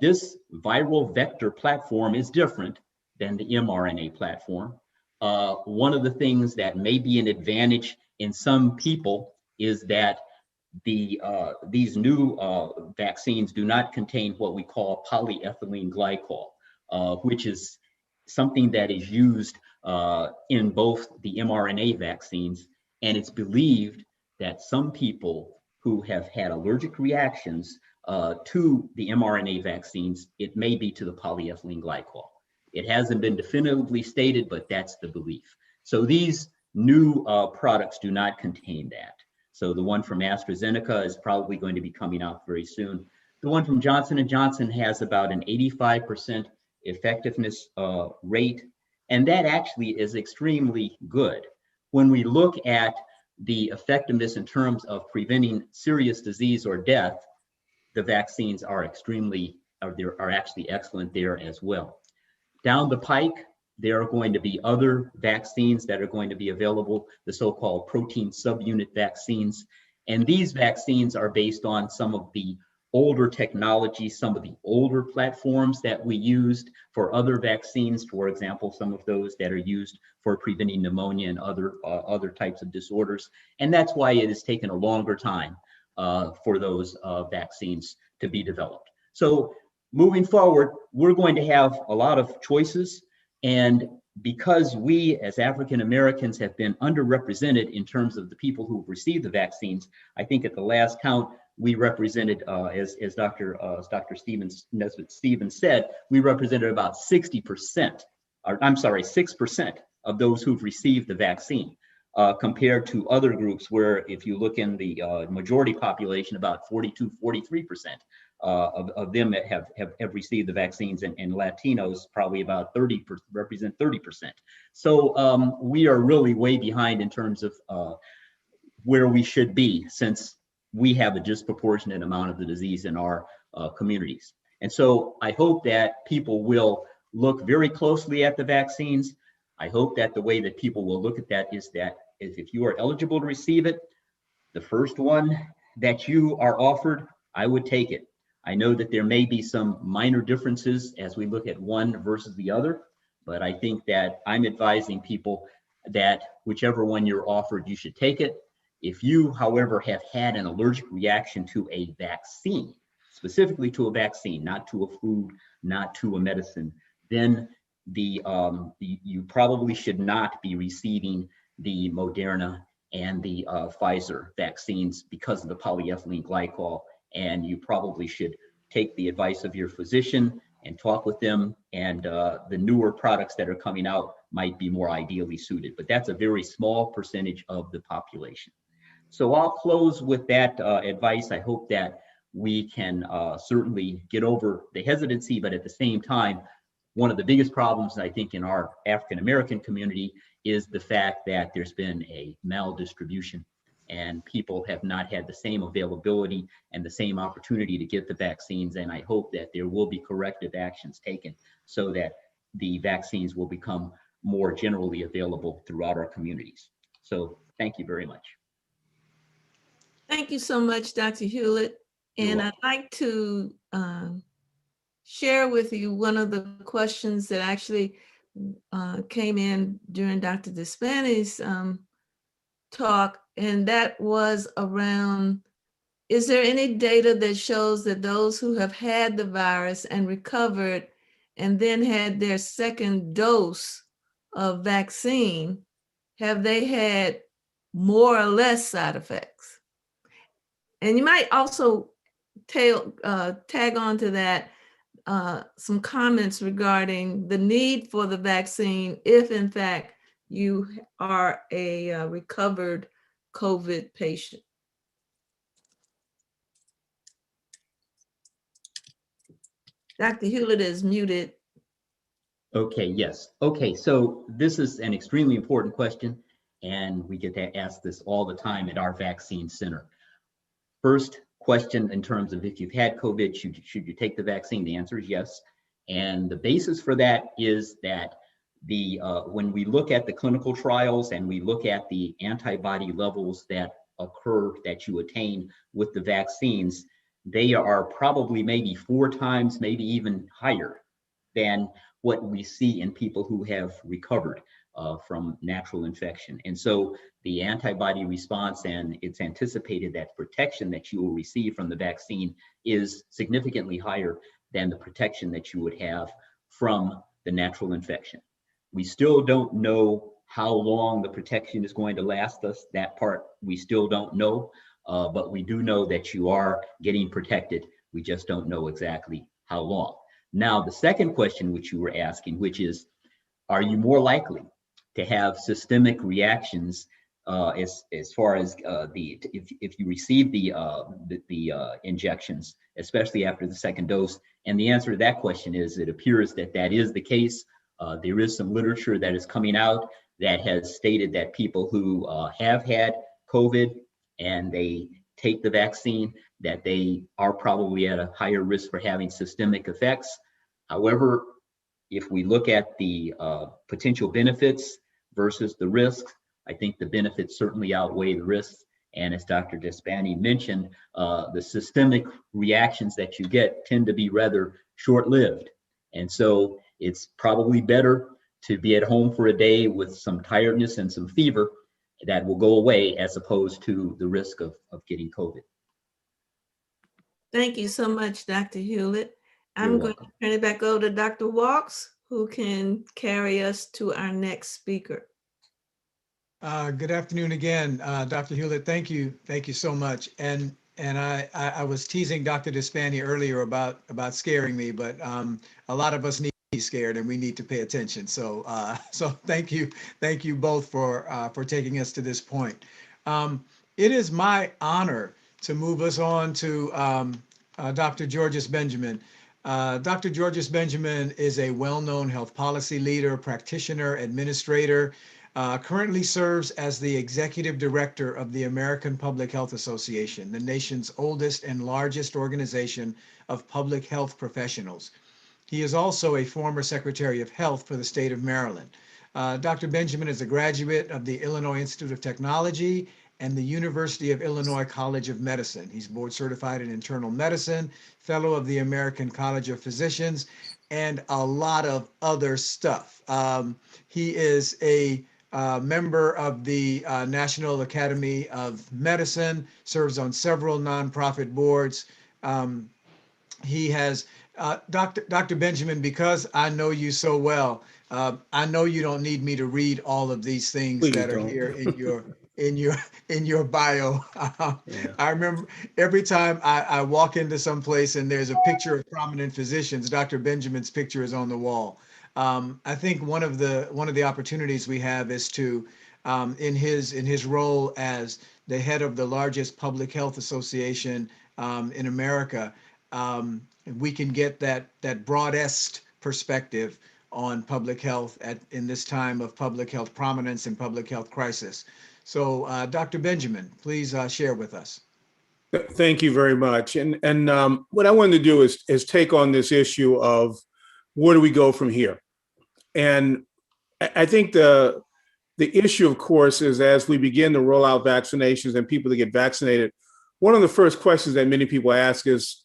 This viral vector platform is different than the mRNA platform. One of the things that may be an advantage in some people is that these new vaccines do not contain what we call polyethylene glycol, which is something that is used in both the mRNA vaccines, and it's believed that some people who have had allergic reactions to the mRNA vaccines, it may be to the polyethylene glycol. It hasn't been definitively stated, but that's the belief. So these new products do not contain that. So the one from AstraZeneca is probably going to be coming out very soon. The one from Johnson & Johnson has about an 85% effectiveness rate, and that actually is extremely good. When we look at the effectiveness in terms of preventing serious disease or death, the vaccines are actually excellent there as well. Down the pike, there are going to be other vaccines that are going to be available, the so-called protein subunit vaccines. And these vaccines are based on some of the older technology, some of the older platforms that we used for other vaccines, for example, some of those that are used for preventing pneumonia and other types of disorders. And that's why it has taken a longer time for those vaccines to be developed. So moving forward, we're going to have a lot of choices. And because we as African Americans have been underrepresented in terms of the people who've received the vaccines, I think at the last count, we represented, as Dr. Nesbitt Stevens said, we represented about 60%, or I'm sorry, 6% of those who've received the vaccine, compared to other groups where if you look in the majority population, about 42, 43% of them have received the vaccines, and Latinos probably about 30%, represent 30%. So we are really way behind in terms of where we should be, since we have a disproportionate amount of the disease in our communities. And so I hope that people will look very closely at the vaccines. I hope that the way that people will look at that is that if you are eligible to receive it, the first one that you are offered, I would take it. I know that there may be some minor differences as we look at one versus the other, but I think that I'm advising people that whichever one you're offered, you should take it. If you, however, have had an allergic reaction to a vaccine, specifically to a vaccine, not to a food, not to a medicine, then you probably should not be receiving the Moderna and the Pfizer vaccines because of the polyethylene glycol. And you probably should take the advice of your physician and talk with them. And the newer products that are coming out might be more ideally suited, but that's a very small percentage of the population. So I'll close with that advice. I hope that we can certainly get over the hesitancy, but at the same time, one of the biggest problems I think in our African American community is the fact that there's been a maldistribution and people have not had the same availability and the same opportunity to get the vaccines. And I hope that there will be corrective actions taken so that the vaccines will become more generally available throughout our communities. So thank you very much.
Thank you so much, Dr. Hewlett. And I'd like to share with you one of the questions that actually came in during Dr. Despain's talk, and that was around, is there any data that shows that those who have had the virus and recovered and then had their second dose of vaccine, have they had more or less side effects? And you might also tag on to that some comments regarding the need for the vaccine if in fact you are a recovered COVID patient. Dr. Hewlett is muted.
Okay, yes. Okay, so this is an extremely important question, and we get to ask this all the time at our vaccine center. First question in terms of if you've had COVID, should you take the vaccine? The answer is yes. And the basis for that is that when we look at the clinical trials and we look at the antibody levels that occur, that you attain with the vaccines, they are probably maybe 4 times, maybe even higher than what we see in people who have recovered from natural infection. And so the antibody response, and it's anticipated that protection that you will receive from the vaccine is significantly higher than the protection that you would have from the natural infection. We still don't know how long the protection is going to last us. That part we still don't know, but we do know that you are getting protected. We just don't know exactly how long. Now, the second question which you were asking, which is, are you more likely to have systemic reactions as far as if you receive the injections, especially after the second dose? And the answer to that question is, it appears that that is the case. There is some literature that is coming out that has stated that people who have had COVID and they take the vaccine, that they are probably at a higher risk for having systemic effects. However, if we look at the potential benefits versus the risks, I think the benefits certainly outweigh the risks. And as Dr. Despain mentioned, the systemic reactions that you get tend to be rather short-lived. And so it's probably better to be at home for a day with some tiredness and some fever that will go away, as opposed to the risk of getting COVID.
Thank you so much, Dr. Hewlett. I'm
You're
going
welcome.
to turn it back over to Dr. Walks, who can carry us to our next speaker.
Good afternoon again, Dr. Hewlett. Thank you so much. And I was teasing Dr. Despain earlier about scaring me, but a lot of us need to be scared, and we need to pay attention. So so thank you both for taking us to this point. It is my honor to move us on to Dr. Georges Benjamin. Dr. Georges Benjamin is a well-known health policy leader, practitioner, administrator. Currently serves as the executive director of the American Public Health Association, the nation's oldest and largest organization of public health professionals. He is also a former Secretary of Health for the state of Maryland. Dr. Benjamin is a graduate of the Illinois Institute of Technology and the University of Illinois College of Medicine. He's board certified in internal medicine, fellow of the American College of Physicians, and a lot of other stuff. He is a member of the National Academy of Medicine, serves on several nonprofit boards. He has, Dr. Benjamin, because I know you so well, I know you don't need me to read all of these things
Please
that are
don't.
here in your bio.
Yeah.
I remember every time I walk into some place and there's a picture of prominent physicians, Dr. Benjamin's picture is on the wall. I think one of the opportunities we have is to, in his role as the head of the largest public health association in America, we can get that broadest perspective on public health in this time of public health prominence and public health crisis. So, Dr. Benjamin, please share with us.
Thank you very much. And what I wanted to do is take on this issue of where do we go from here? And I think the issue, of course, is as we begin to roll out vaccinations and people to get vaccinated, one of the first questions that many people ask is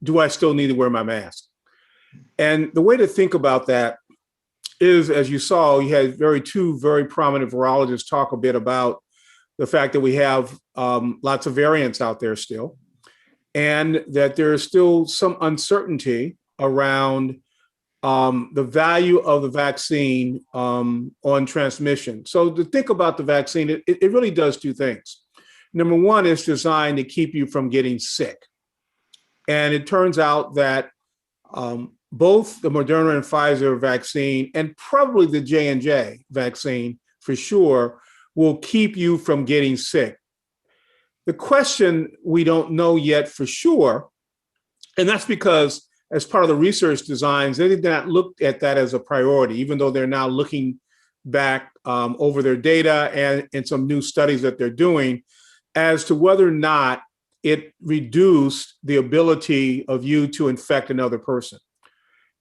do I still need to wear my mask? And the way to think about that is, as you saw, you had two very prominent virologists talk a bit about the fact that we have lots of variants out there still, and that there is still some uncertainty around the value of the vaccine on transmission. So to think about the vaccine, it really does two things. Number one, it's designed to keep you from getting sick. And it turns out that both the Moderna and Pfizer vaccine, and probably the J&J vaccine for sure, will keep you from getting sick. The question we don't know yet for sure, and that's because as part of the research designs, they did not look at that as a priority, even though they're now looking back over their data and some new studies that they're doing as to whether or not it reduced the ability of you to infect another person.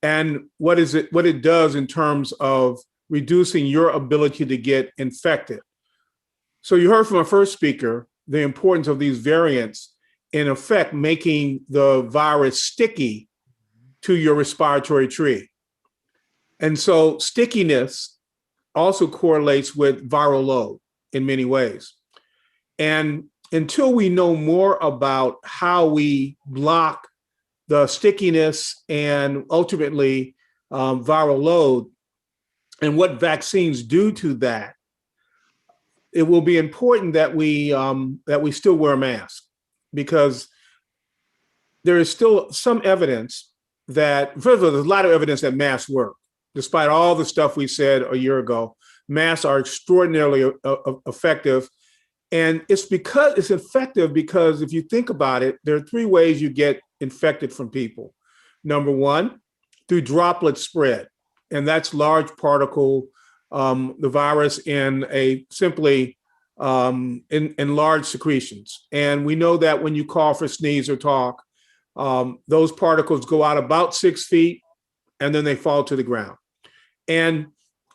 And what it does in terms of reducing your ability to get infected. So you heard from our first speaker, the importance of these variants, in effect, making the virus sticky to your respiratory tree. And so stickiness also correlates with viral load in many ways. And until we know more about how we block the stickiness and ultimately viral load and what vaccines do to that, it will be important that we still wear a mask, because there is still some evidence that, first of all, there's a lot of evidence that masks work. Despite all the stuff we said a year ago, masks are extraordinarily effective. And it's effective because if you think about it, there are three ways you get infected from people. Number one, through droplet spread. And that's large particle, the virus in large secretions. And we know that when you cough or sneeze or talk, those particles go out about 6 feet and then they fall to the ground. And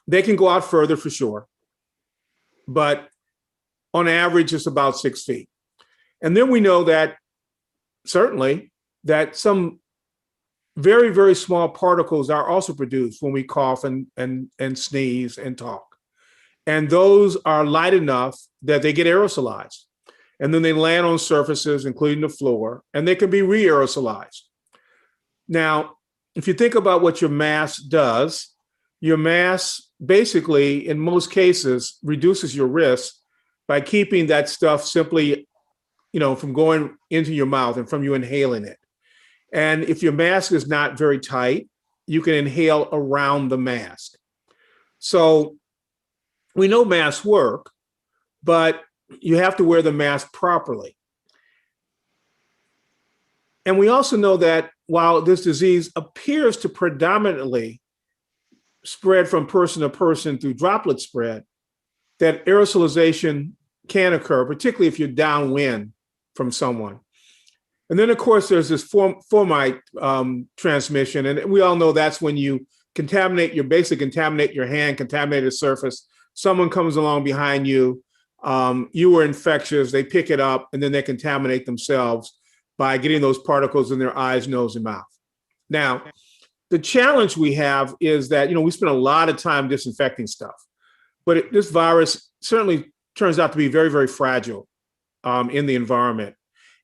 they can go out further for sure, but on average, it's about 6 feet. And then we know that certainly that some very, very small particles are also produced when we cough and sneeze and talk. And those are light enough that they get aerosolized. And then they land on surfaces, including the floor, and they can be re-aerosolized. Now, if you think about what your mask does, your mask basically, in most cases, reduces your risk by keeping that stuff simply, from going into your mouth and from you inhaling it. And if your mask is not very tight, you can inhale around the mask. So we know masks work, but you have to wear the mask properly. And we also know that while this disease appears to predominantly spread from person to person through droplet spread, that aerosolization can occur, particularly if you're downwind from someone. And then, of course, there's this fomite transmission. And we all know that's when you contaminate your hand, contaminate a surface. Someone comes along behind you, you were infectious, they pick it up, and then they contaminate themselves by getting those particles in their eyes, nose, and mouth. Now, the challenge we have is that, we spend a lot of time disinfecting stuff, but this virus certainly turns out to be very, very fragile in the environment.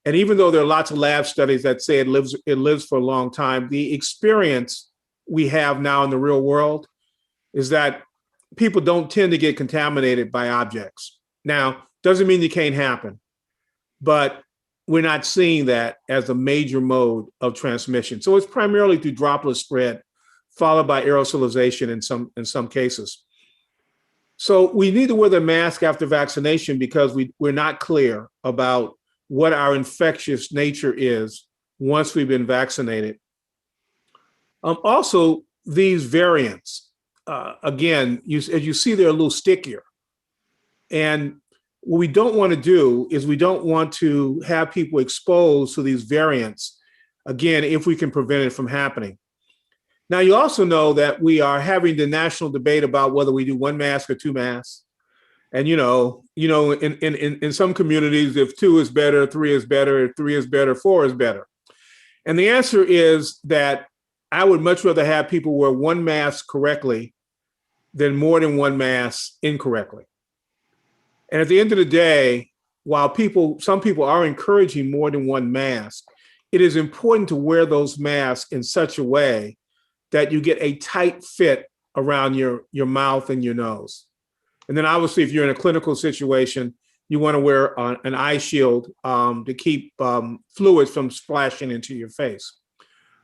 And even though there are lots of lab studies that say it lives for a long time, the experience we have now in the real world is that people don't tend to get contaminated by objects. Now, doesn't mean it can't happen, but we're not seeing that as a major mode of transmission. So it's primarily through droplet spread, followed by aerosolization in some cases. So we need to wear the mask after vaccination because we're not clear about what our infectious nature is once we've been vaccinated. Also, these variants, again, as you see, they're a little stickier. And what we don't want to do is we don't want to have people exposed to these variants, again, if we can prevent it from happening. Now, you also know that we are having the national debate about whether we do one mask or two masks. And, in some communities, if 2 is better, 3 is better, if 3 is better, 4 is better. And the answer is that I would much rather have people wear one mask correctly than more than one mask incorrectly. And at the end of the day, while some people are encouraging more than one mask, it is important to wear those masks in such a way that you get a tight fit around your mouth and your nose. And then obviously, if you're in a clinical situation, you want to wear an eye shield to keep fluids from splashing into your face,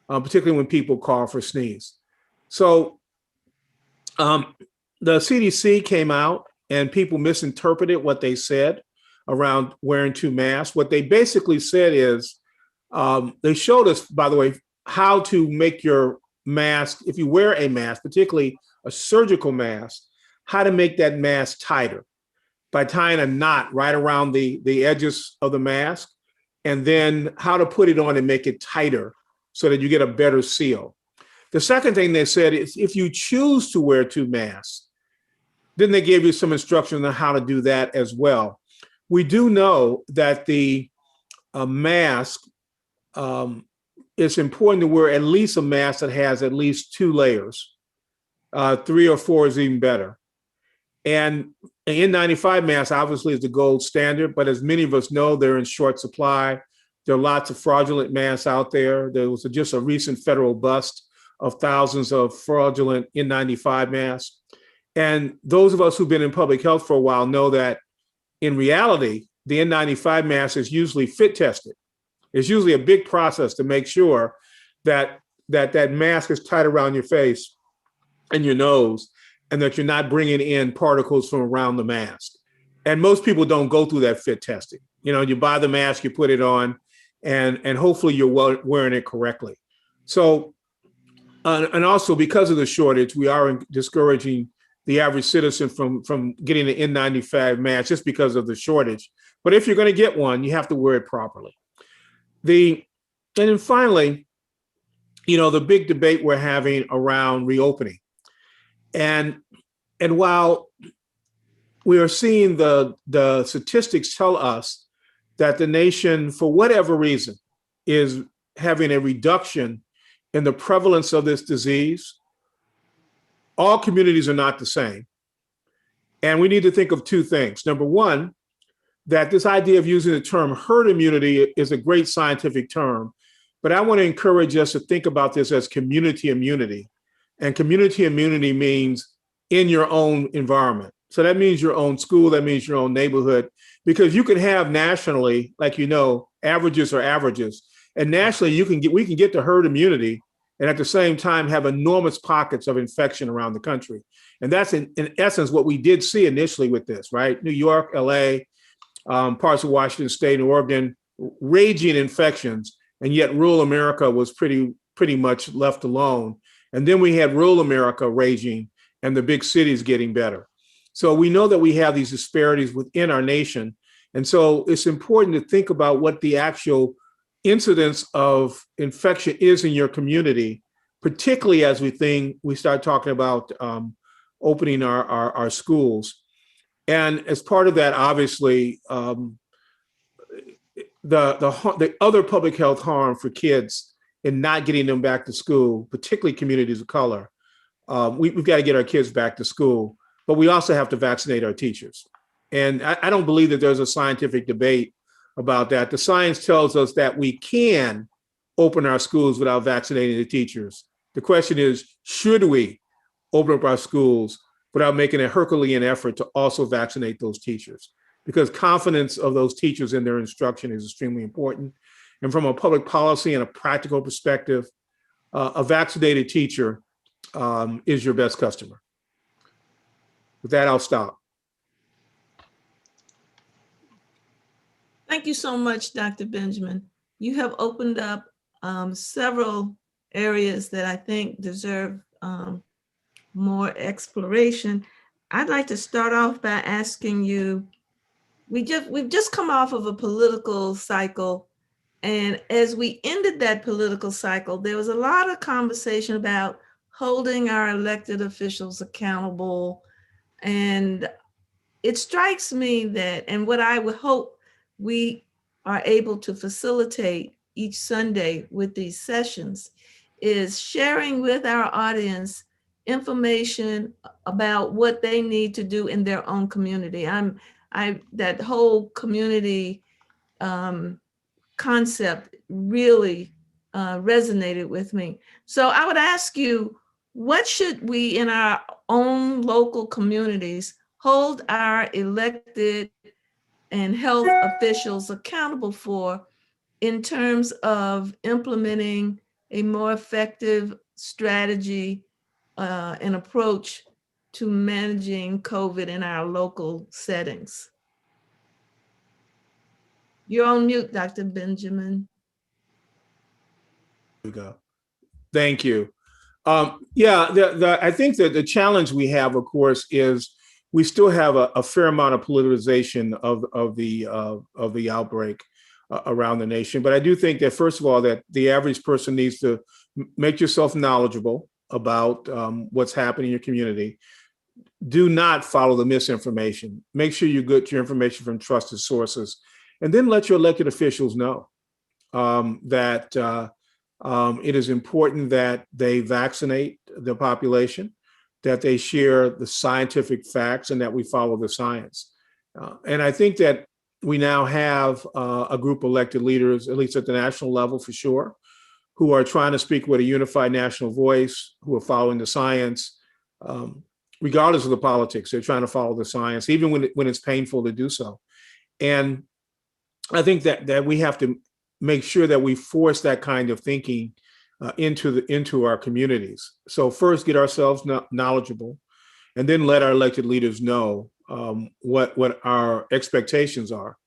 particularly when people cough or sneeze. So the CDC came out and people misinterpreted what they said around wearing 2 masks. What they basically said is, they showed us, by the way, how to make your mask, if you wear a mask, particularly a surgical mask, how to make that mask tighter by tying a knot right around the edges of the mask, and then how to put it on and make it tighter so that you get a better seal. The second thing they said is if you choose to wear 2 masks, Then they gave you some instruction on how to do that as well. We do know that the mask, it's important to wear at least a mask that has at least 2 layers. 3 or 4 is even better. And an N95 mask obviously is the gold standard, but as many of us know, they're in short supply. There are lots of fraudulent masks out there. There was just a recent federal bust of thousands of fraudulent N95 masks. And those of us who've been in public health for a while know that in reality, the N95 mask is usually fit tested. It's usually a big process to make sure that that mask is tight around your face and your nose, and that you're not bringing in particles from around the mask. And most people don't go through that fit testing. You know, you buy the mask, you put it on, and hopefully you're wearing it correctly. So, and also because of the shortage, we are discouraging the average citizen from getting an N95 mask just because of the shortage. But if you're going to get one, you have to wear it properly. And then finally, you know, the big debate we're having around reopening. And while we are seeing the statistics tell us that the nation, for whatever reason, is having a reduction in the prevalence of this disease, all communities are not the same. And we need to think of 2 things. Number one, that this idea of using the term herd immunity is a great scientific term, but I want to encourage us to think about this as community immunity. And community immunity means in your own environment. So that means your own school, that means your own neighborhood, because you can have nationally, like, you know, averages are averages. And nationally, we can get to herd immunity and at the same time have enormous pockets of infection around the country. And that's in essence what we did see initially with this, right? New York, LA, parts of Washington State and Oregon, raging infections, and yet rural America was pretty much left alone. And then we had rural America raging and the big cities getting better. So we know that we have these disparities within our nation. And so it's important to think about what the actual incidence of infection is in your community, particularly as we start talking about opening our schools. And as part of that, obviously, the other public health harm for kids in not getting them back to school, particularly communities of color, we've got to get our kids back to school, but we also have to vaccinate our teachers. And I don't believe that there's a scientific debate about that. The science tells us that we can open our schools without vaccinating the teachers. The question is, should we open up our schools without making a Herculean effort to also vaccinate those teachers? Because confidence of those teachers in their instruction is extremely important. And from a public policy and a practical perspective, a vaccinated teacher is your best customer. With that, I'll stop.
Thank you so much, Dr. Benjamin. You have opened up several areas that I think deserve more exploration. I'd like to start off by asking you, we've just come off of a political cycle, and as we ended that political cycle, there was a lot of conversation about holding our elected officials accountable. And it strikes me that, and what I would hope we are able to facilitate each Sunday with these sessions, is sharing with our audience information about what they need to do in their own community. That whole community concept really resonated with me. So I would ask you, what should we in our own local communities hold our elected and health officials accountable for in terms of implementing a more effective strategy and approach to managing COVID in our local settings? You're on mute, Dr. Benjamin.
There we go. Thank you. I think that the challenge we have, of course, is we still have a fair amount of politicization of the outbreak around the nation. But I do think that, first of all, that the average person needs to make yourself knowledgeable about what's happening in your community. do not follow the misinformation. Make sure you get your information from trusted sources, and then let your elected officials know that it is important that they vaccinate the population, that they share the scientific facts, and that we follow the science. And I think that we now have a group of elected leaders, at least at the national level for sure, who are trying to speak with a unified national voice, who are following the science. Regardless of the politics, they're trying to follow the science, even when it's painful to do so. And I think that we have to make sure that we force that kind of thinking into our communities. So first, get ourselves knowledgeable, and then let our elected leaders know what our expectations are.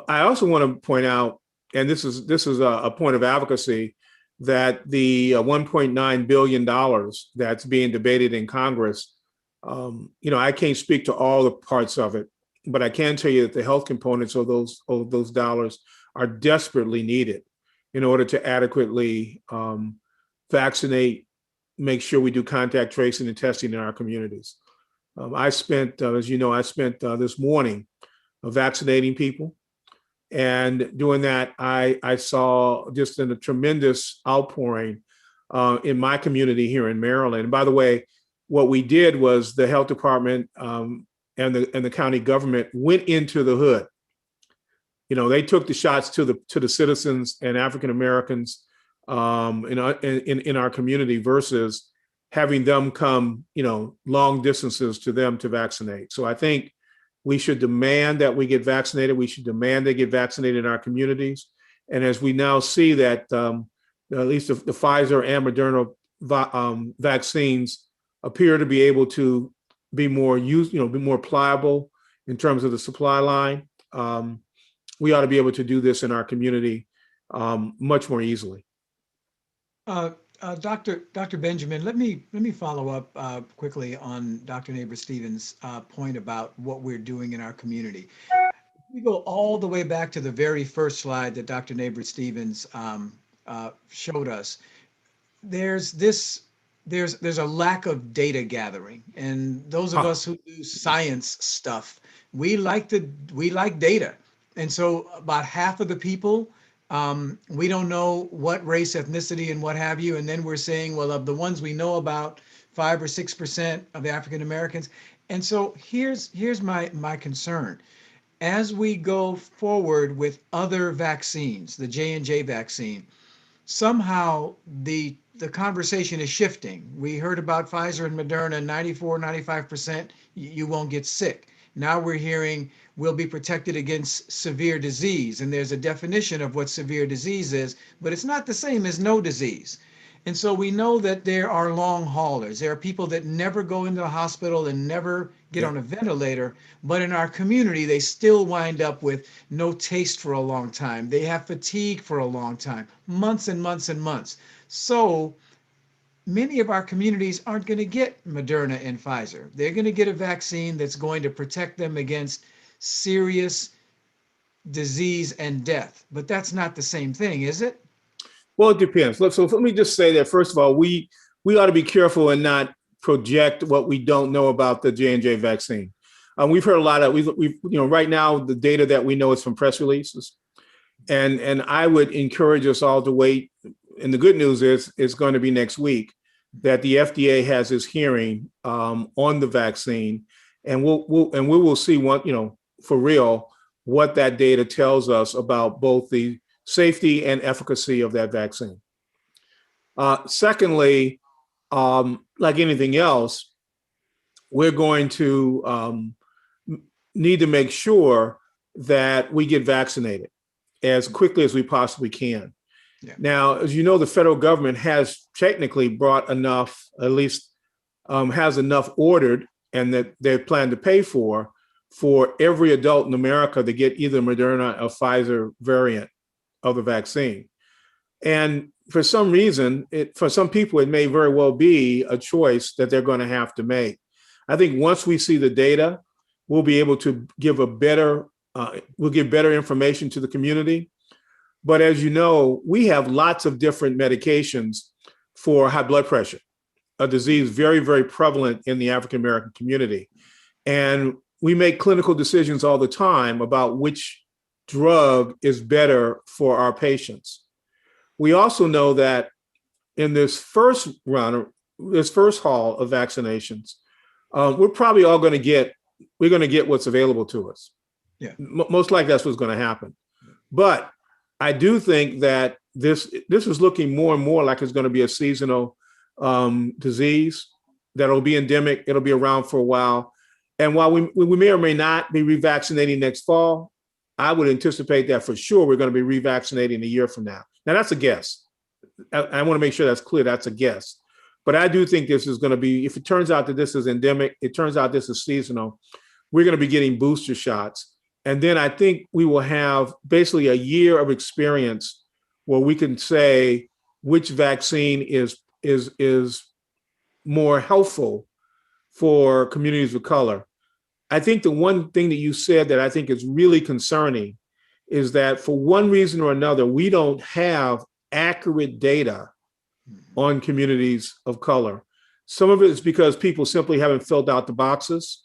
I also want to point out, and this is a point of advocacy, that the $1.9 billion that's being debated in Congress, I can't speak to all the parts of it, but I can tell you that the health components of those dollars are desperately needed in order to adequately vaccinate, make sure we do contact tracing and testing in our communities. I spent, as you know, this morning vaccinating people. And doing that, I saw just a tremendous outpouring in my community here in Maryland. And by the way, what we did was the health department and the county government went into the hood. They took the shots to the citizens and African Americans in our community versus having them come, long distances to them to vaccinate. So I think we should demand that we get vaccinated. We should demand they get vaccinated in our communities. And as we now see that at least the Pfizer and Moderna vaccines appear to be able to be more be more pliable in terms of the supply line, we ought to be able to do this in our community much more easily.
Dr. Benjamin, let me follow up quickly on Dr. Neighbor-Stevens' point about what we're doing in our community. We go all the way back to the very first slide that Dr. Neighbor-Stevens showed us. There's a lack of data gathering, and those of us who do science stuff, we like data, and so about half of the people. We don't know what race, ethnicity, and what have you. And then we're saying, well, of the ones we know about, 5 or 6% of African Americans. And so here's my concern. As we go forward with other vaccines, the J&J vaccine, somehow the conversation is shifting. We heard about Pfizer and Moderna, 94, 95%, you won't get sick. Now we're hearing we'll be protected against severe disease. And there's a definition of what severe disease is, but it's not the same as no disease. And so we know that there are long haulers. There are people that never go into the hospital and never get on a ventilator, but in our community, they still wind up with no taste for a long time. They have fatigue for a long time, months and months and months. So many of our communities aren't going to get Moderna and Pfizer. They're going to get a vaccine that's going to protect them against serious disease and death. But that's not the same thing, is it?
Well, it depends. So let me just say that, first of all, we ought to be careful and not project what we don't know about the J&J vaccine. We've heard a lot of, right now, the data that we know is from press releases. And I would encourage us all to wait. And the good news is it's going to be next week that the FDA has its hearing on the vaccine, and we will see what, for real, what that data tells us about both the safety and efficacy of that vaccine. Secondly, like anything else, we're going to need to make sure that we get vaccinated as quickly as we possibly can. Yeah. Now, as you know, the federal government has technically brought enough, at least has enough ordered, and that they plan to pay for every adult in America to get either Moderna or Pfizer variant of the vaccine. And for some reason, for some people, it may very well be a choice that they're going to have to make. I think once we see the data, we'll be able to give better information to the community. But as you know, we have lots of different medications for high blood pressure. a disease very, very prevalent in the African American community. And we make clinical decisions all the time about which drug is better for our patients. We also know that in this first round, this first haul of vaccinations, we're probably all going to get what's available to us.
Yeah.
Most likely that's what's going to happen. But I do think that this is looking more and more like it's going to be a seasonal disease that'll be endemic. It'll be around for a while. And while we may or may not be revaccinating next fall, I would anticipate that for sure we're going to be revaccinating a year from now. Now, that's a guess. I want to make sure that's clear. That's a guess. But I do think this is going to be, if it turns out that this is endemic, it turns out this is seasonal, we're going to be getting booster shots. And then I think we will have basically a year of experience where we can say which vaccine is more helpful for communities of color. I think the one thing that you said that I think is really concerning is that for one reason or another, we don't have accurate data on communities of color. Some of it is because people simply haven't filled out the boxes.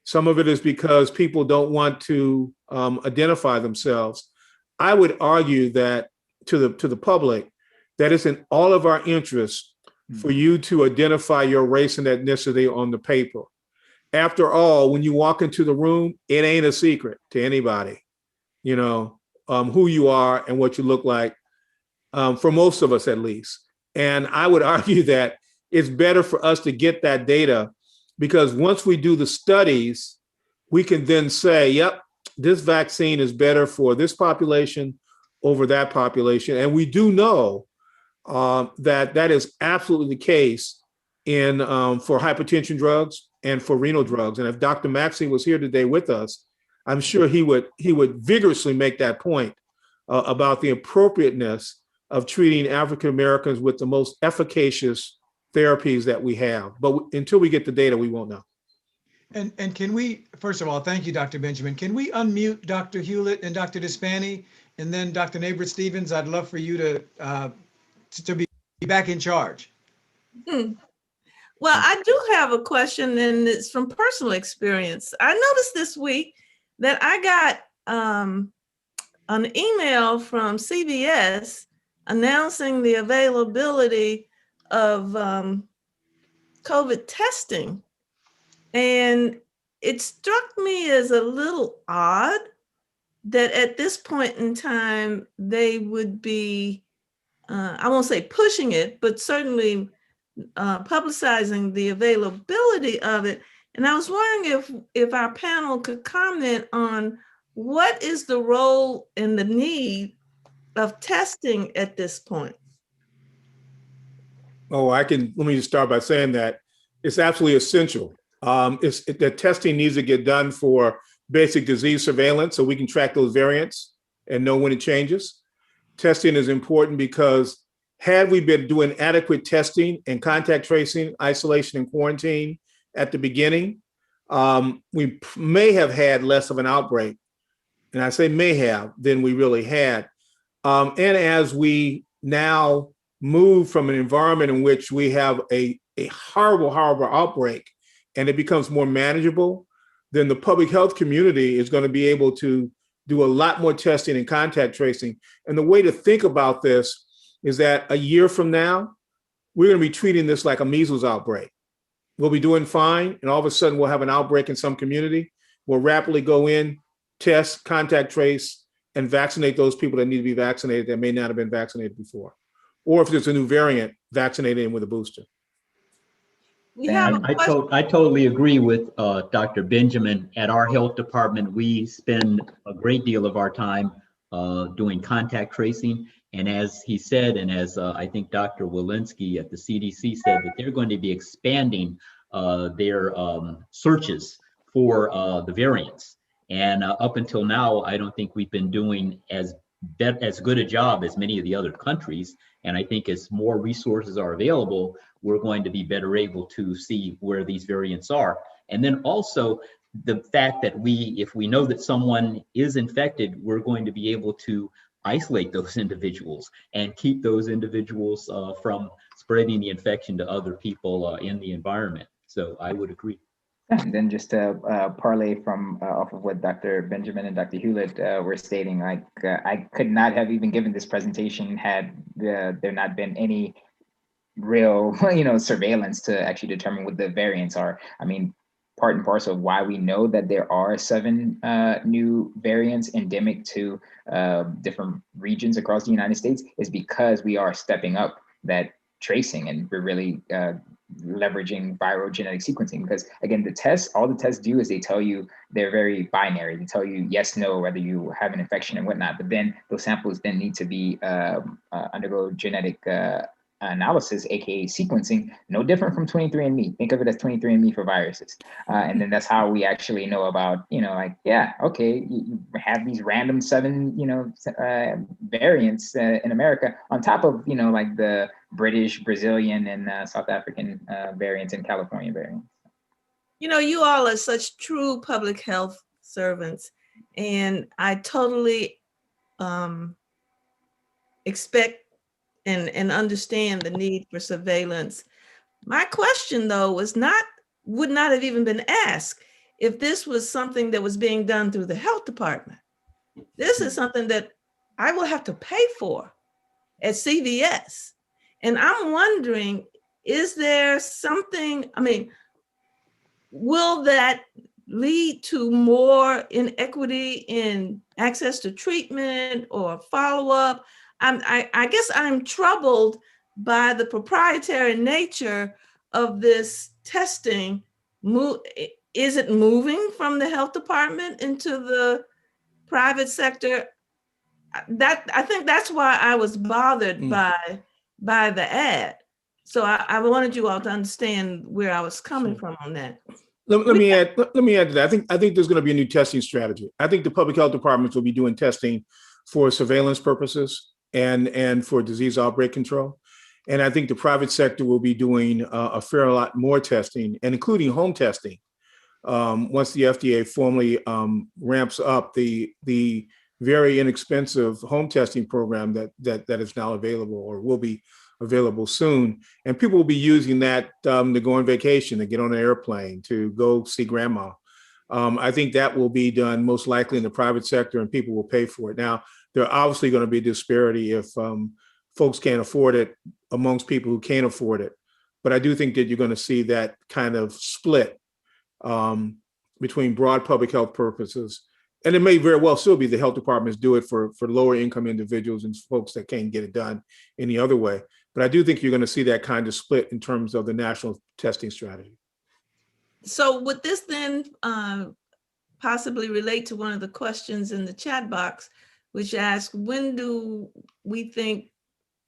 Some of it is because people don't want to identify themselves. I would argue that to the public, that it's in all of our interests for you to identify your race and ethnicity on the paper. After all, when you walk into the room, it ain't a secret to anybody, who you are and what you look like, for most of us at least. And I would argue that it's better for us to get that data, because once we do the studies, we can then say, yep, this vaccine is better for this population over that population. And we do know that is absolutely the case for hypertension drugs and for renal drugs. And if Dr. Maxey was here today with us, I'm sure he would vigorously make that point about the appropriateness of treating African Americans with the most efficacious therapies that we have. But until we get the data, we won't know.
And can we, first of all, thank you, Dr. Benjamin. Can we unmute Dr. Hewlett and Dr. Despain, and then Dr. Neighbor-Stevens? I'd love for you to be back in charge.
Well, I do have a question, and it's from personal experience. I noticed this week that I got an email from CVS announcing the availability of COVID testing. And it struck me as a little odd that at this point in time, they would be, I won't say pushing it, but certainly publicizing the availability of it. And I was wondering if our panel could comment on what is the role and the need of testing at this point.
Oh, let me just start by saying that it's absolutely essential. The testing needs to get done for basic disease surveillance so we can track those variants and know when it changes. Testing is important because had we been doing adequate testing and contact tracing, isolation and quarantine at the beginning, we may have had less of an outbreak. And I say may have than we really had. And as we now move from an environment in which we have a horrible, horrible outbreak and it becomes more manageable, then the public health community is going to be able to do a lot more testing and contact tracing. And the way to think about this is that a year from now, we're going to be treating this like a measles outbreak. We'll be doing fine, and all of a sudden we'll have an outbreak in some community. We'll rapidly go in, test, contact trace, and vaccinate those people that need to be vaccinated that may not have been vaccinated before. Or if there's a new variant, vaccinate in with a booster.
I totally agree with Dr. Benjamin. At our health department, we spend a great deal of our time doing contact tracing. And as he said, and as I think Dr. Walensky at the CDC said, that they're going to be expanding their searches for the variants. And up until now, I don't think we've been doing as good a job as many of the other countries. And I think as more resources are available, we're going to be better able to see where these variants are. And then also the fact that if we know that someone is infected, we're going to be able to isolate those individuals and keep those individuals from spreading the infection to other people in the environment. So I would agree.
And then just to parlay from off of what Dr. Benjamin and Dr. Hewlett were stating, like I could not have even given this presentation had there not been any real, surveillance to actually determine what the variants are. I mean, part and parcel of why we know that there are 7 new variants endemic to different regions across the United States is because we are stepping up that tracing, and we're really leveraging viral genetic sequencing. Because again, all the tests do is they tell you, they're very binary. They tell you yes, no, whether you have an infection and whatnot. But then those samples then need to be undergo genetic analysis, aka sequencing, no different from 23andMe. Think of it as 23andMe for viruses. And then that's how we actually know about, okay, you have these random 7, variants in America on top of, like the British, Brazilian, and South African variants and California variants.
You all are such true public health servants, and I totally expect and understand the need for surveillance. My question, though, would not have even been asked if this was something that was being done through the health department. This is something that I will have to pay for at CVS. And I'm wondering, is there something, will that lead to more inequity in access to treatment or follow-up? I guess I'm troubled by the proprietary nature of this testing. Is it moving from the health department into the private sector? I think that's why I was bothered by the ad. So I wanted you all to understand where I was coming from on that.
Let me add to that. I think there's going to be a new testing strategy. I think the public health departments will be doing testing for surveillance purposes and for disease outbreak control. And I think the private sector will be doing a fair lot more testing, and including home testing. Once the FDA formally ramps up the very inexpensive home testing program that is now available or will be available soon. And people will be using that to go on vacation, to get on an airplane, to go see grandma. I think that will be done most likely in the private sector, and people will pay for it. Now, there are obviously going to be disparity if folks can't afford it amongst people who can't afford it. But I do think that you're going to see that kind of split between broad public health purposes. And it may very well still be the health departments do it for lower income individuals and folks that can't get it done any other way. But I do think you're going to see that kind of split in terms of the national testing strategy.
So would this then possibly relate to one of the questions in the chat box, which asks, when do we think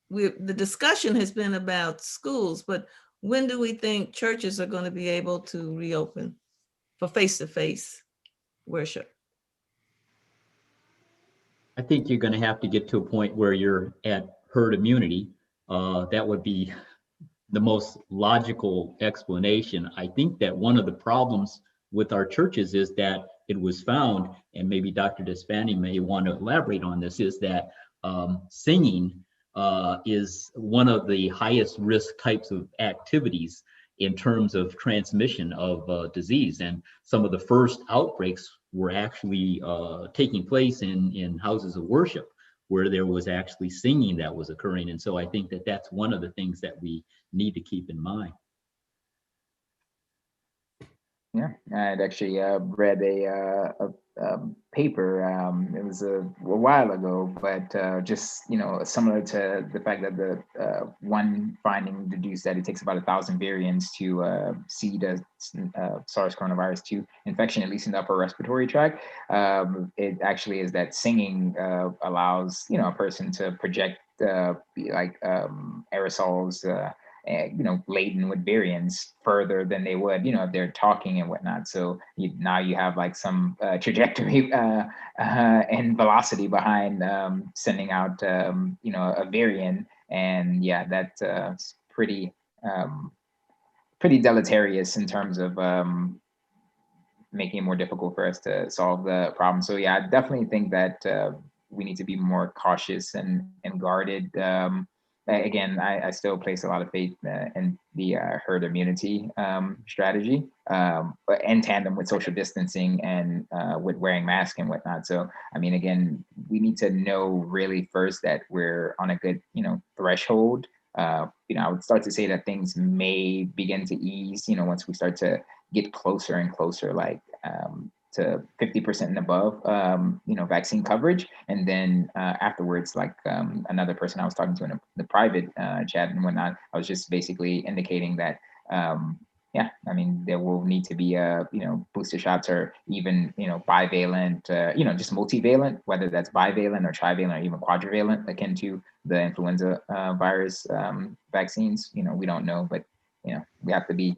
the discussion has been about schools, but when do we think churches are going to be able to reopen for face-to-face worship?
I think you're going to have to get to a point where you're at herd immunity. That would be the most logical explanation. I think that one of the problems with our churches is that it was found, and maybe Dr. Despain may want to elaborate on this, is that singing is one of the highest risk types of activities in terms of transmission of disease. And some of the first outbreaks were actually taking place in houses of worship, where there was actually singing that was occurring. And so I think that that's one of the things that we need to keep in mind.
Yeah, I'd actually read a paper. It was a while ago, but just similar to the fact that the one finding deduced that it takes about 1,000 variants to seed a SARS coronavirus 2 infection, at least in the upper respiratory tract. It actually is that singing allows a person to project aerosols. Laden with variants further than they would, if they're talking and whatnot. So now you have like some trajectory and velocity behind sending out, a variant. And yeah, that's pretty deleterious in terms of making it more difficult for us to solve the problem. So yeah, I definitely think that we need to be more cautious and guarded. Again, I still place a lot of faith in the herd immunity strategy, but in tandem with social distancing and with wearing masks and whatnot. So, I mean, again, we need to know really first that we're on a good, threshold. I would start to say that things may begin to ease, once we start to get closer and closer, like to 50% and above, vaccine coverage. And then afterwards, like another person I was talking to in the private chat and whatnot, I was just basically indicating that, yeah, I mean, there will need to be booster shots or even, bivalent, just multivalent, whether that's bivalent or trivalent or even quadrivalent, akin to the influenza virus vaccines. We don't know, but, we have to be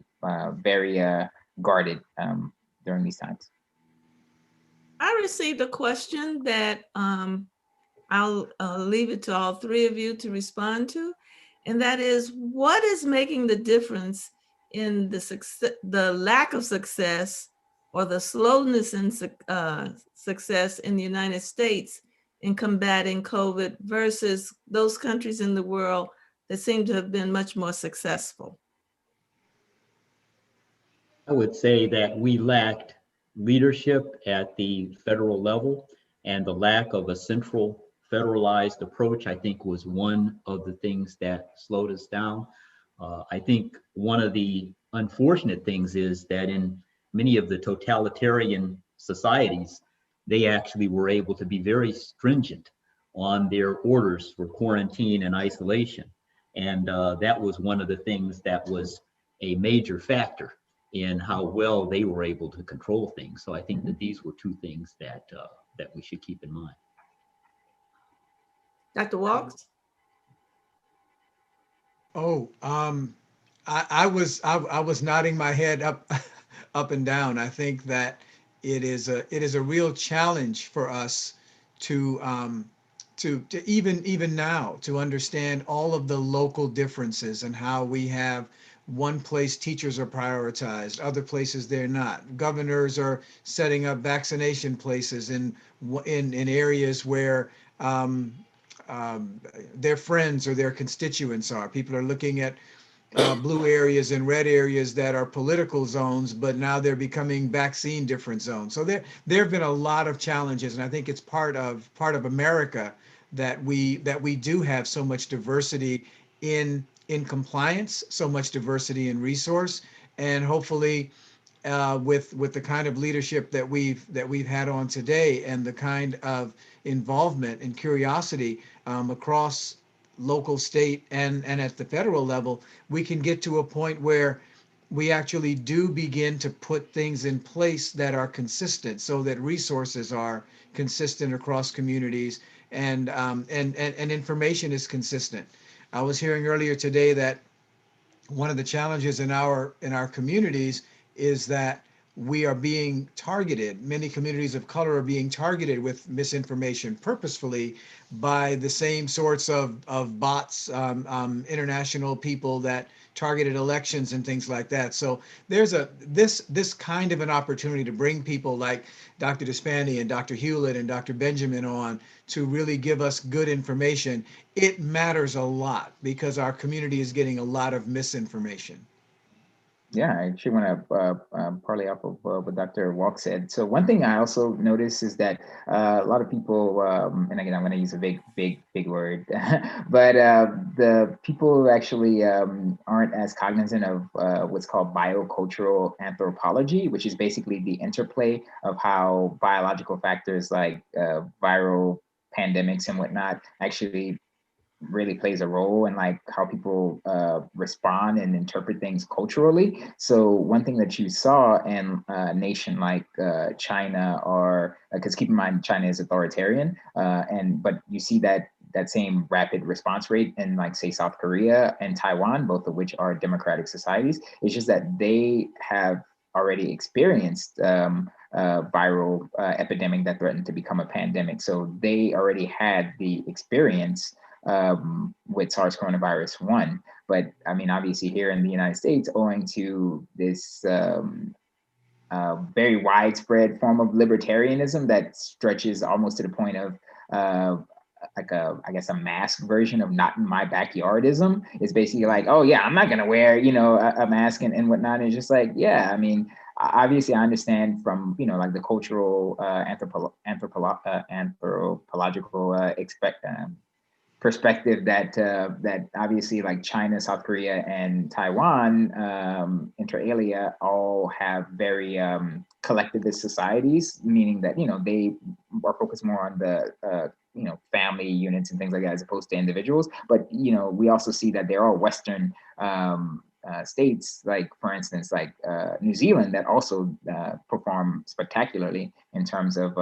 very guarded during these times.
I received a question that I'll leave it to all three of you to respond to. And that is, what is making the difference in the lack of success or the slowness in success in the United States in combating COVID versus those countries in the world that seem to have been much more successful?
I would say that we lacked leadership at the federal level, and the lack of a central federalized approach, I think, was one of the things that slowed us down. I think one of the unfortunate things is that in many of the totalitarian societies, they actually were able to be very stringent on their orders for quarantine and isolation. And that was one of the things that was a major factor in how well they were able to control things. So I think that these were two things that that we should keep in mind.
Dr. Walks?
Oh, I was nodding my head up and down. I think that it is a real challenge for us to even now to understand all of the local differences and how we have one place teachers are prioritized, other places they're not. Governors are setting up vaccination places in areas where their friends or their constituents are. People are looking at blue areas and red areas that are political zones, but now they're becoming vaccine different zones. So there have been a lot of challenges, and I think it's part of America that we do have so much diversity in compliance, so much diversity in resource, and hopefully with the kind of leadership that we've had on today and the kind of involvement and curiosity across local, state, and at the federal level, we can get to a point where we actually do begin to put things in place that are consistent, so that resources are consistent across communities and information is consistent. I was hearing earlier today that one of the challenges in our communities is that we are being targeted. Many communities of color are being targeted with misinformation purposefully by the same sorts of bots, international people that targeted elections and things like that. So there's this kind of an opportunity to bring people like Dr. Despain and Dr. Hewlett and Dr. Benjamin on to really give us good information. It matters a lot because our community is getting a lot of misinformation.
Yeah, I actually want to parlay off of what Dr. Walk said. So one thing I also noticed is that a lot of people, and again, I'm going to use a big word, but the people actually aren't as cognizant of what's called biocultural anthropology, which is basically the interplay of how biological factors like viral pandemics and whatnot actually really plays a role in like how people respond and interpret things culturally. So one thing that you saw in a nation like China, or because keep in mind China is authoritarian, but you see that same rapid response rate in like say South Korea and Taiwan, both of which are democratic societies. It's just that they have already experienced viral epidemic that threatened to become a pandemic. So they already had the experience with SARS coronavirus 1. But I mean, obviously here in the United States, owing to this very widespread form of libertarianism that stretches almost to the point of I guess a mask version of not in my backyardism. Is basically like, oh yeah, I'm not gonna wear, a mask and whatnot. And it's just like, yeah, I mean, obviously I understand from, like the cultural anthropological perspective that that obviously like China, South Korea, and Taiwan, inter alia, all have very collectivist societies, meaning that they are focused more on the family units and things like that as opposed to individuals. But we also see that there are Western states, like for instance, like New Zealand, that also perform spectacularly in terms of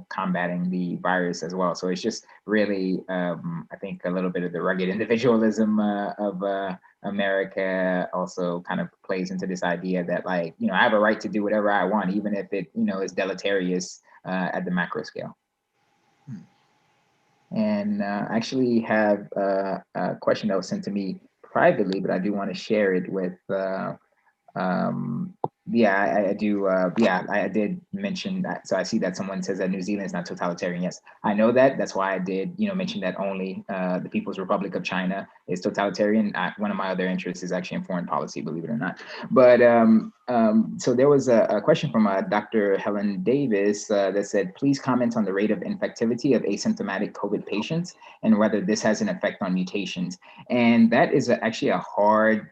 combating the virus as well. So it's just really I think a little bit of the rugged individualism of America also kind of plays into this idea that like I have a right to do whatever I want, even if it is deleterious at the macro scale. And I actually have a question that was sent to me privately, but I do want to share it with I do. I did mention that. So I see that someone says that New Zealand is not totalitarian. Yes, I know that. That's why I did, mention that only the People's Republic of China is totalitarian. One of my other interests is actually in foreign policy, believe it or not. But so there was a question from Dr. Helen Davis that said, please comment on the rate of infectivity of asymptomatic COVID patients and whether this has an effect on mutations. And that is actually a hard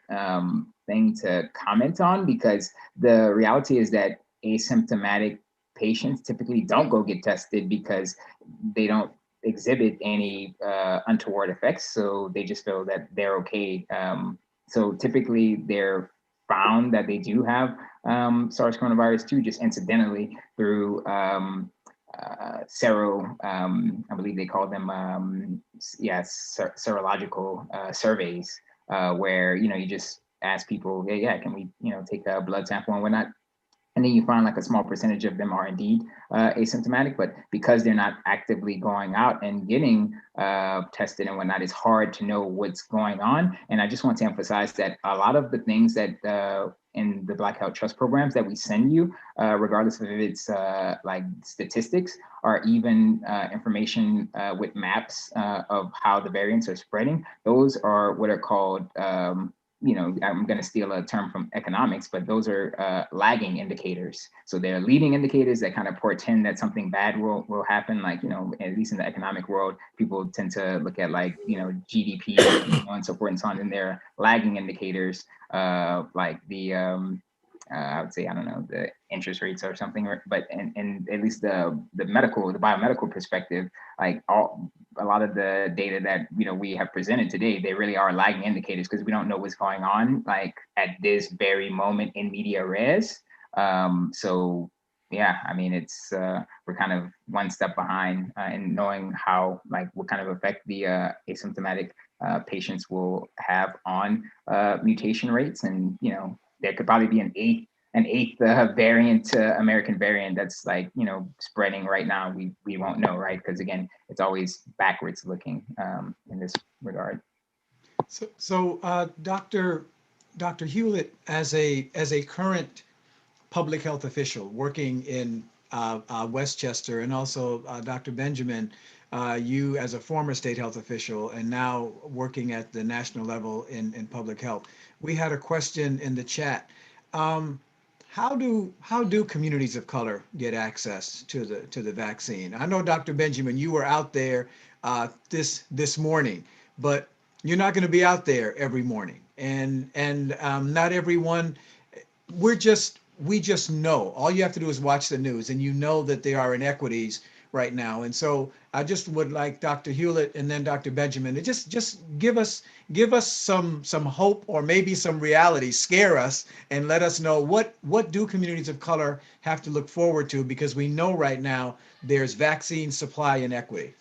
thing to comment on, because the reality is that asymptomatic patients typically don't go get tested because they don't exhibit any untoward effects. So they just feel that they're okay. So typically they're found that they do have SARS coronavirus 2 just incidentally through I believe they call them, serological surveys where, you just ask people, can we, take a blood sample and whatnot? And then you find like a small percentage of them are indeed asymptomatic, but because they're not actively going out and getting tested and whatnot, it's hard to know what's going on. And I just want to emphasize that a lot of the things that in the Black Health Trust programs that we send you, regardless of if it's like statistics or even information with maps of how the variants are spreading, those are what are called I'm going to steal a term from economics, but those are lagging indicators. So they're leading indicators that kind of portend that something bad will happen. Like, at least in the economic world, people tend to look at like, GDP and so forth and so on. And they're lagging indicators like the, I would say, I don't know, the interest rates or something, but in at least the biomedical perspective, like a lot of the data that we have presented today, they really are lagging indicators because we don't know what's going on like at this very moment in media res. So yeah, I mean, it's we're kind of one step behind in knowing how what kind of effect the asymptomatic patients will have on mutation rates, and there could probably be an eighth variant, American variant that's spreading right now. We won't know, right? Because again, it's always backwards looking in this regard.
So Dr. Hewlett, as a current public health official working in Westchester, and also Dr. Benjamin, you as a former state health official and now working at the national level in public health, we had a question in the chat. How do communities of color get access to the vaccine? I know, Dr. Benjamin, you were out there this morning, but you're not going to be out there every morning, and not everyone. We just know. All you have to do is watch the news, and you know that there are inequities right now. And so I just would like Dr. Hewlett and then Dr. Benjamin to just give us some hope, or maybe some reality, scare us and let us know what do communities of color have to look forward to, because we know right now there's vaccine supply inequity.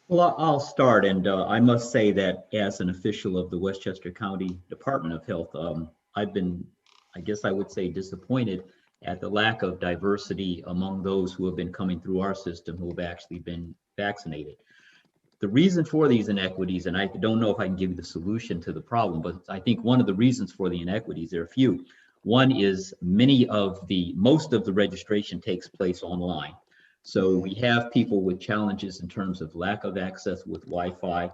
Well, I'll start, and I must say that as an official of the Westchester County Department of Health, I've been, I guess I would say, disappointed at the lack of diversity among those who have been coming through our system who have actually been vaccinated. The reason for these inequities, and I don't know if I can give you the solution to the problem, but I think one of the reasons for the inequities, there are a few. One is most of the registration takes place online. So we have people with challenges in terms of lack of access with Wi-Fi.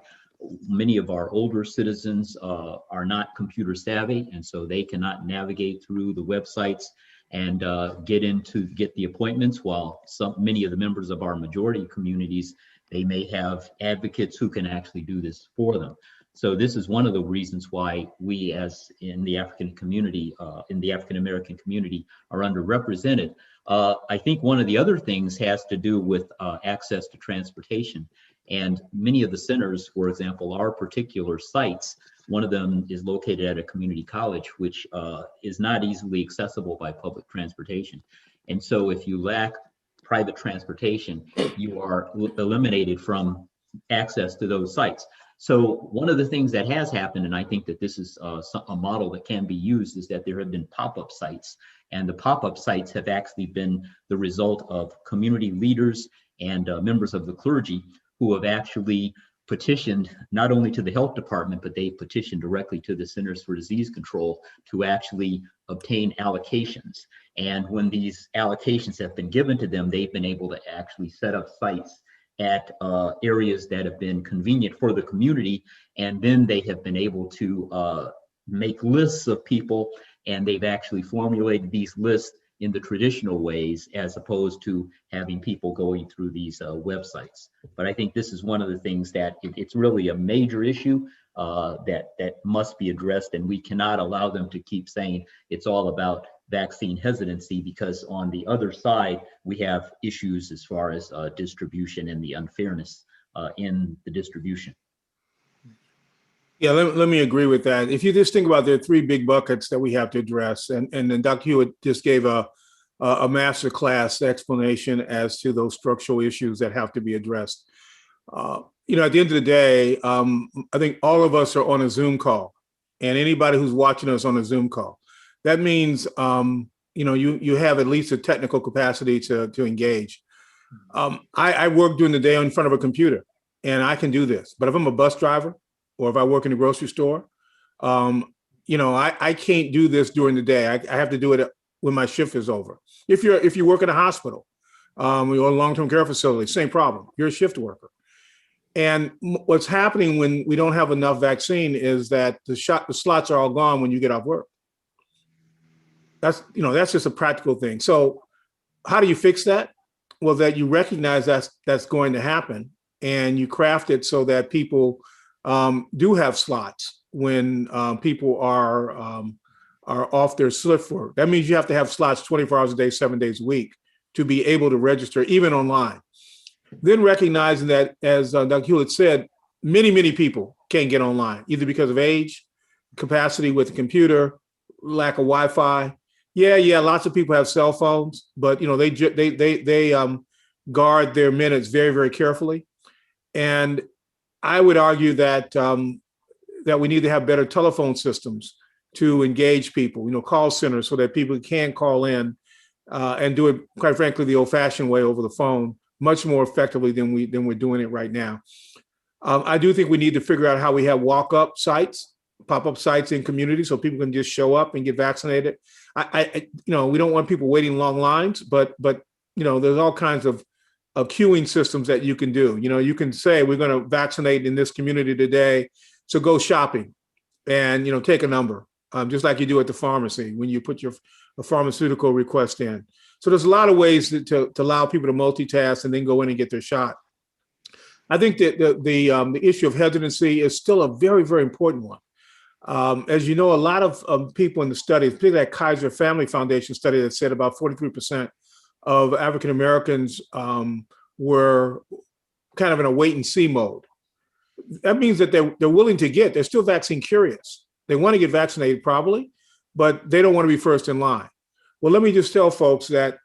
Many of our older citizens are not computer savvy, and so they cannot navigate through the websites and get the appointments, while many of the members of our majority communities, they may have advocates who can actually do this for them. So this is one of the reasons why we, as in the African community, in the African American community, are underrepresented. I think one of the other things has to do with access to transportation. And many of the centers, for example, our particular sites, one of them is located at a community college, which is not easily accessible by public transportation. And so if you lack private transportation, you are eliminated from access to those sites. So one of the things that has happened, and I think that this is a model that can be used, is that there have been pop-up sites. And the pop-up sites have actually been the result of community leaders and members of the clergy who have actually petitioned not only to the health department, but they petitioned directly to the Centers for Disease Control to actually obtain allocations. And when these allocations have been given to them, they've been able to actually set up sites at areas that have been convenient for the community. And then they have been able to make lists of people, and they've actually formulated these lists in the traditional ways, as opposed to having people going through these websites. But I think this is one of the things that it's really a major issue that must be addressed, and we cannot allow them to keep saying it's all about vaccine hesitancy, because on the other side, we have issues as far as distribution and the unfairness in the distribution.
Yeah, let me agree with that. If you just think about, there are three big buckets that we have to address, and then Dr. Hewitt just gave a master class explanation as to those structural issues that have to be addressed. You know, at the end of the day, I think all of us are on a Zoom call, and anybody who's watching us on a Zoom call, that means you know, you have at least a technical capacity to engage. I work during the day in front of a computer, and I can do this. But if I'm a bus driver, or if I work in a grocery store, you know, I can't do this during the day. I have to do it when my shift is over. If you work in a hospital or a long-term care facility, same problem. You're a shift worker. And what's happening when we don't have enough vaccine is that the slots are all gone when you get off work. That's just a practical thing. So how do you fix that? Well, that you recognize that's going to happen, and you craft it so that people do have slots when people are off their shift work. That means you have to have slots 24 hours a day, 7 days a week to be able to register, even online. Then recognizing that, as Dr. Hewlett said, many people can't get online, either because of age, capacity with the computer, lack of Wi-Fi. Yeah, lots of people have cell phones, but you know they guard their minutes very, very carefully. And I would argue that that we need to have better telephone systems to engage people, you know, call centers, so that people can call in and do it, quite frankly, the old-fashioned way over the phone, much more effectively than we're doing it right now. I do think we need to figure out how we have walk-up sites, pop-up sites in communities, so people can just show up and get vaccinated. You know, we don't want people waiting long lines, but you know, there's all kinds of queuing systems that you can do. You know, you can say, we're going to vaccinate in this community today, so go shopping and, you know, take a number, just like you do at the pharmacy when you put a pharmaceutical request in. So there's a lot of ways to allow people to multitask and then go in and get their shot. I think that the issue of hesitancy is still a very, very important one. As you know, a lot of people in the studies, particularly that Kaiser Family Foundation study that said about 43% of African Americans were kind of in a wait and see mode. That means that they're willing to they're still vaccine curious. They want to get vaccinated probably, but they don't want to be first in line. Well, let me just tell folks that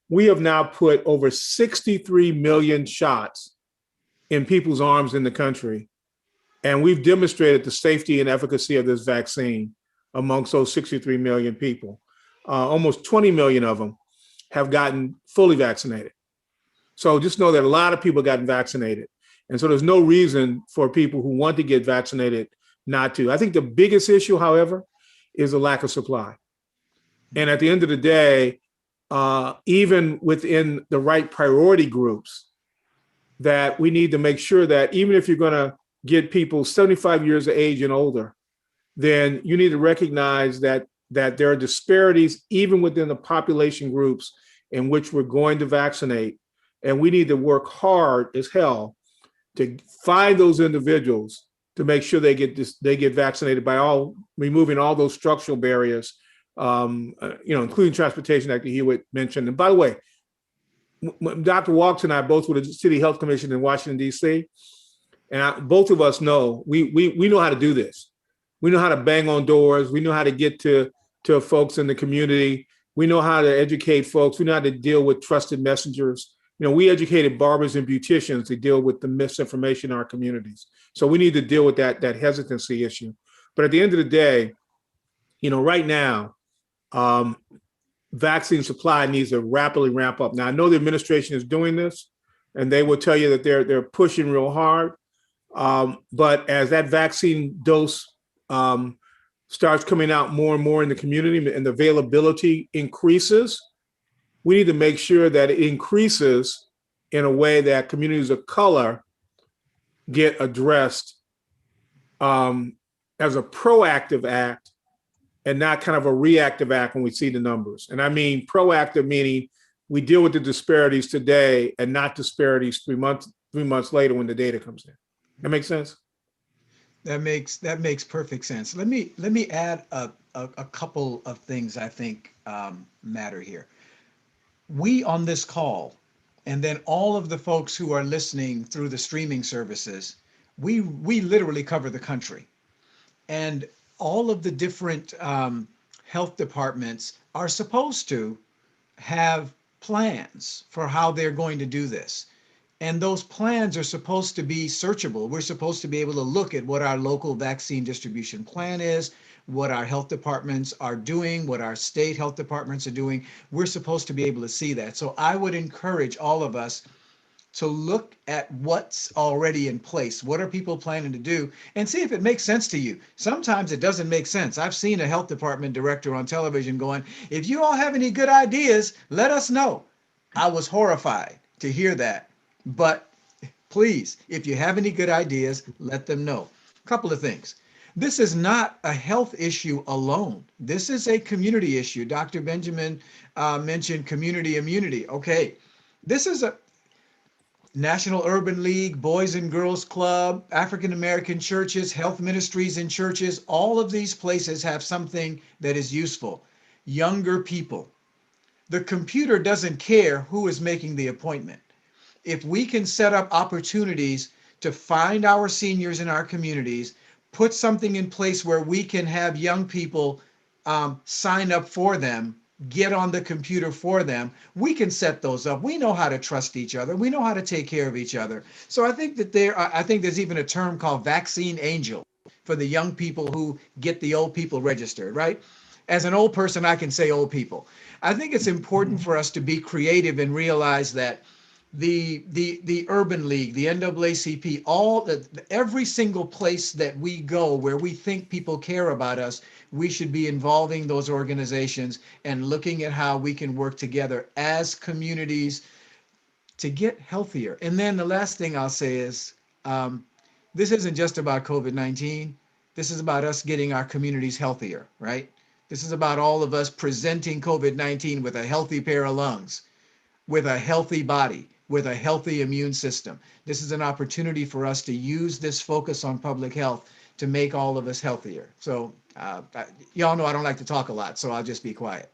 we have now put over 63 million shots in people's arms in the country. And we've demonstrated the safety and efficacy of this vaccine amongst those 63 million people. Almost 20 million of them have gotten fully vaccinated. So just know that a lot of people gotten vaccinated. And so there's no reason for people who want to get vaccinated not to. I think the biggest issue, however, is the lack of supply. And at the end of the day, even within the right priority groups, that we need to make sure that even if you're going to get people 75 years of age and older, then you need to recognize that there are disparities even within the population groups in which we're going to vaccinate. And we need to work hard as hell to find those individuals to make sure they get vaccinated by removing all those structural barriers, including transportation, like Hewitt mentioned. And by the way, Dr. Walks and I both were the City Health Commission in Washington, D.C., and both of us know we know how to do this. We know how to bang on doors. We know how to get to folks in the community. We know how to educate folks. We know how to deal with trusted messengers. We educated barbers and beauticians to deal with the misinformation in our communities. So we need to deal with that hesitancy issue. But at the end of the day, right now, vaccine supply needs to rapidly ramp up. Now, I know the administration is doing this, and they will tell you that they're pushing real hard. But as that vaccine dose starts coming out more and more in the community and the availability increases, we need to make sure that it increases in a way that communities of color get addressed as a proactive act and not kind of a reactive act when we see the numbers. And I mean proactive, meaning we deal with the disparities today and not disparities 3 months later when the data comes in. That makes sense?
That makes perfect sense. Let me add a couple of things I think matter here. We on this call, and then all of the folks who are listening through the streaming services, we literally cover the country, and all of the different health departments are supposed to have plans for how they're going to do this. And those plans are supposed to be searchable. We're supposed to be able to look at what our local vaccine distribution plan is, what our health departments are doing, what our state health departments are doing. We're supposed to be able to see that. So I would encourage all of us to look at what's already in place. What are people planning to do? And see if it makes sense to you. Sometimes it doesn't make sense. I've seen a health department director on television going, if you all have any good ideas, let us know. I was horrified to hear that. But please, if you have any good ideas, let them know. A couple of things. This is not a health issue alone. This is a community issue. Dr. Benjamin mentioned community immunity. Okay, this is a National Urban League, Boys and Girls Club, African American churches, health ministries in churches. All of these places have something that is useful. Younger people. The computer doesn't care who is making the appointment. If we can set up opportunities to find our seniors in our communities, put something in place where we can have young people sign up for them, get on the computer for them, we can set those up. We know how to trust each other. We know how to take care of each other. So I think that I think there's even a term called vaccine angel for the young people who get the old people registered, right? As an old person, I can say old people. I think it's important for us to be creative and realize that the Urban League, the NAACP, every single place that we go where we think people care about us, we should be involving those organizations and looking at how we can work together as communities to get healthier. And then the last thing I'll say is, this isn't just about COVID-19. This is about us getting our communities healthier, right? This is about all of us presenting COVID-19 with a healthy pair of lungs, with a healthy body, with a healthy immune system. This is an opportunity for us to use this focus on public health to make all of us healthier. So y'all know I don't like to talk a lot, so I'll just be quiet.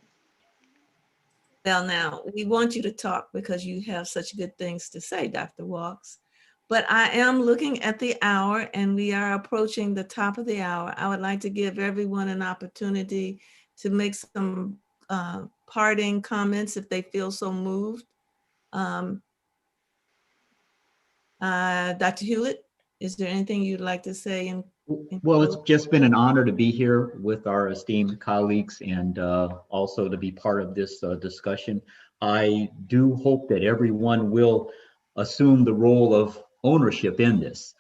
Well, now, we want you to talk because you have such good things to say, Dr. Walks. But I am looking at the hour and we are approaching the top of the hour. I would like to give everyone an opportunity to make some parting comments if they feel so moved. Dr. Hewlett, is there anything you'd like to say?
Well, it's just been an honor to be here with our esteemed colleagues and also to be part of this discussion. I do hope that everyone will assume the role of ownership in this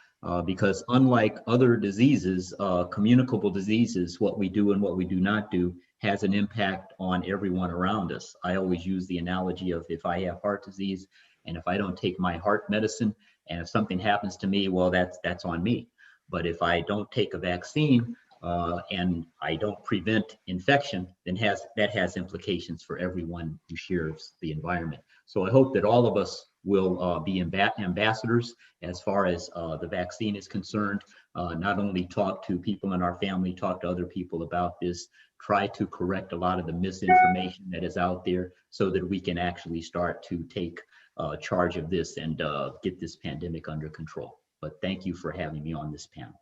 because unlike other diseases, communicable diseases, what we do and what we do not do has an impact on everyone around us. I always use the analogy of if I have heart disease and if I don't take my heart medicine and if something happens to me, well, that's on me. But if I don't take a vaccine and I don't prevent infection, then that has implications for everyone who shares the environment. So I hope that all of us will be ambassadors as far as the vaccine is concerned. Not only talk to people in our family, talk to other people about this, try to correct a lot of the misinformation that is out there so that we can actually start to take charge of this and get this pandemic under control. But thank you for having me on this panel.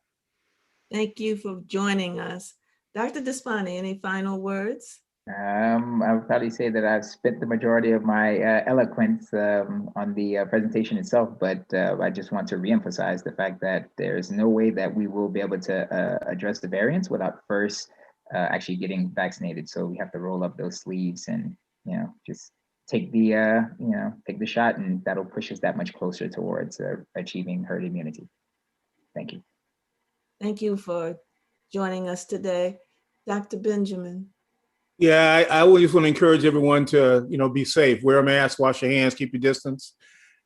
Thank you for joining us. Dr. Despain, any final words?
I would probably say that I've spent the majority of my eloquence on the presentation itself, but I just want to reemphasize the fact that there's no way that we will be able to address the variants without first actually getting vaccinated. So we have to roll up those sleeves and, just take the, take the shot, and that'll push us that much closer towards achieving herd immunity. Thank you.
Thank you for joining us today. Dr. Benjamin.
Yeah, I always just want to encourage everyone to, be safe, wear a mask, wash your hands, keep your distance.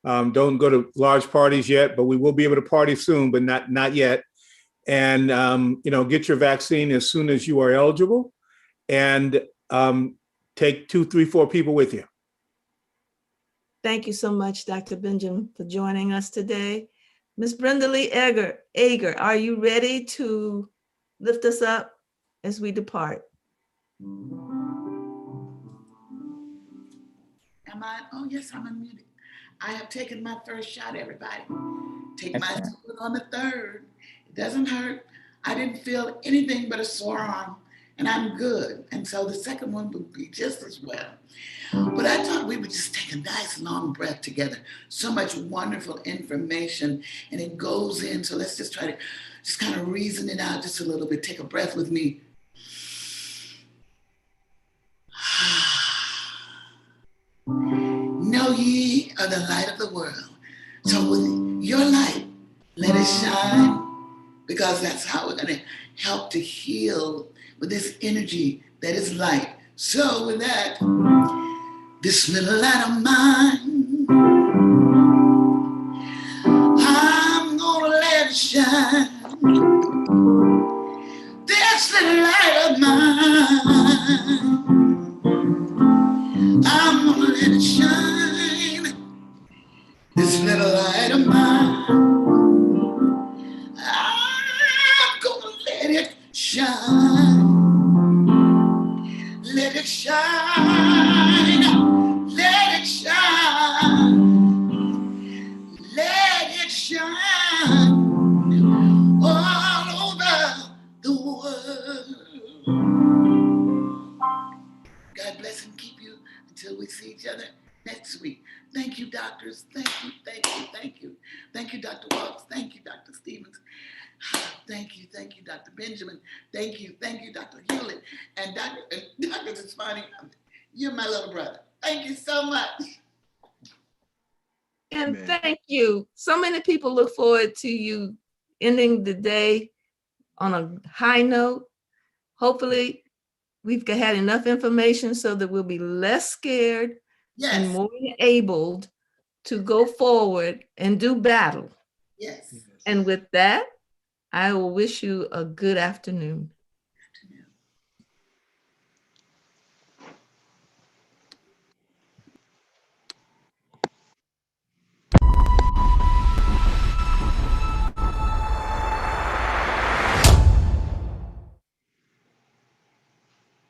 Don't go to large parties yet, but we will be able to party soon, but not yet. And, get your vaccine as soon as you are eligible, and take 2, 3, 4 people with you.
Thank you so much, Dr. Benjamin, for joining us today. Ms. Brenda Lee Ager, are you ready to lift us up as we depart?
Am I? Oh, yes, I'm unmuted. I have taken my first shot, everybody. Take my second on the third. It doesn't hurt. I didn't feel anything but a sore arm, and I'm good. And so the second one would be just as well. But I thought we would just take a nice long breath together. So much wonderful information, and it goes in. So let's just try to just kind of reason it out just a little bit. Take a breath with me. Know ye are the light of the world. So with your light, let it shine, because that's how we're going to help to heal with this energy that is light. So with that, this little light of mine, I'm going to let it shine. This little light of mine, I'm gonna let it shine. This little light of mine, I'm gonna let it shine. Let it shine. Let it shine. Let it shine all over the world. God bless and keep you until we see each other next week. Thank you, doctors. Thank you, thank you, thank you. Thank you, Dr. Walks. Thank you, Dr. Stevens. Thank you, Dr. Benjamin. Thank you, Dr. Hewlett. And Dr. Despain, you're my little brother. Thank you so much.
And thank you. So many people look forward to you ending the day on a high note. Hopefully, we've had enough information so that we'll be less scared and more enabled to go forward and do battle.
Yes.
And with that, I will wish you a good afternoon.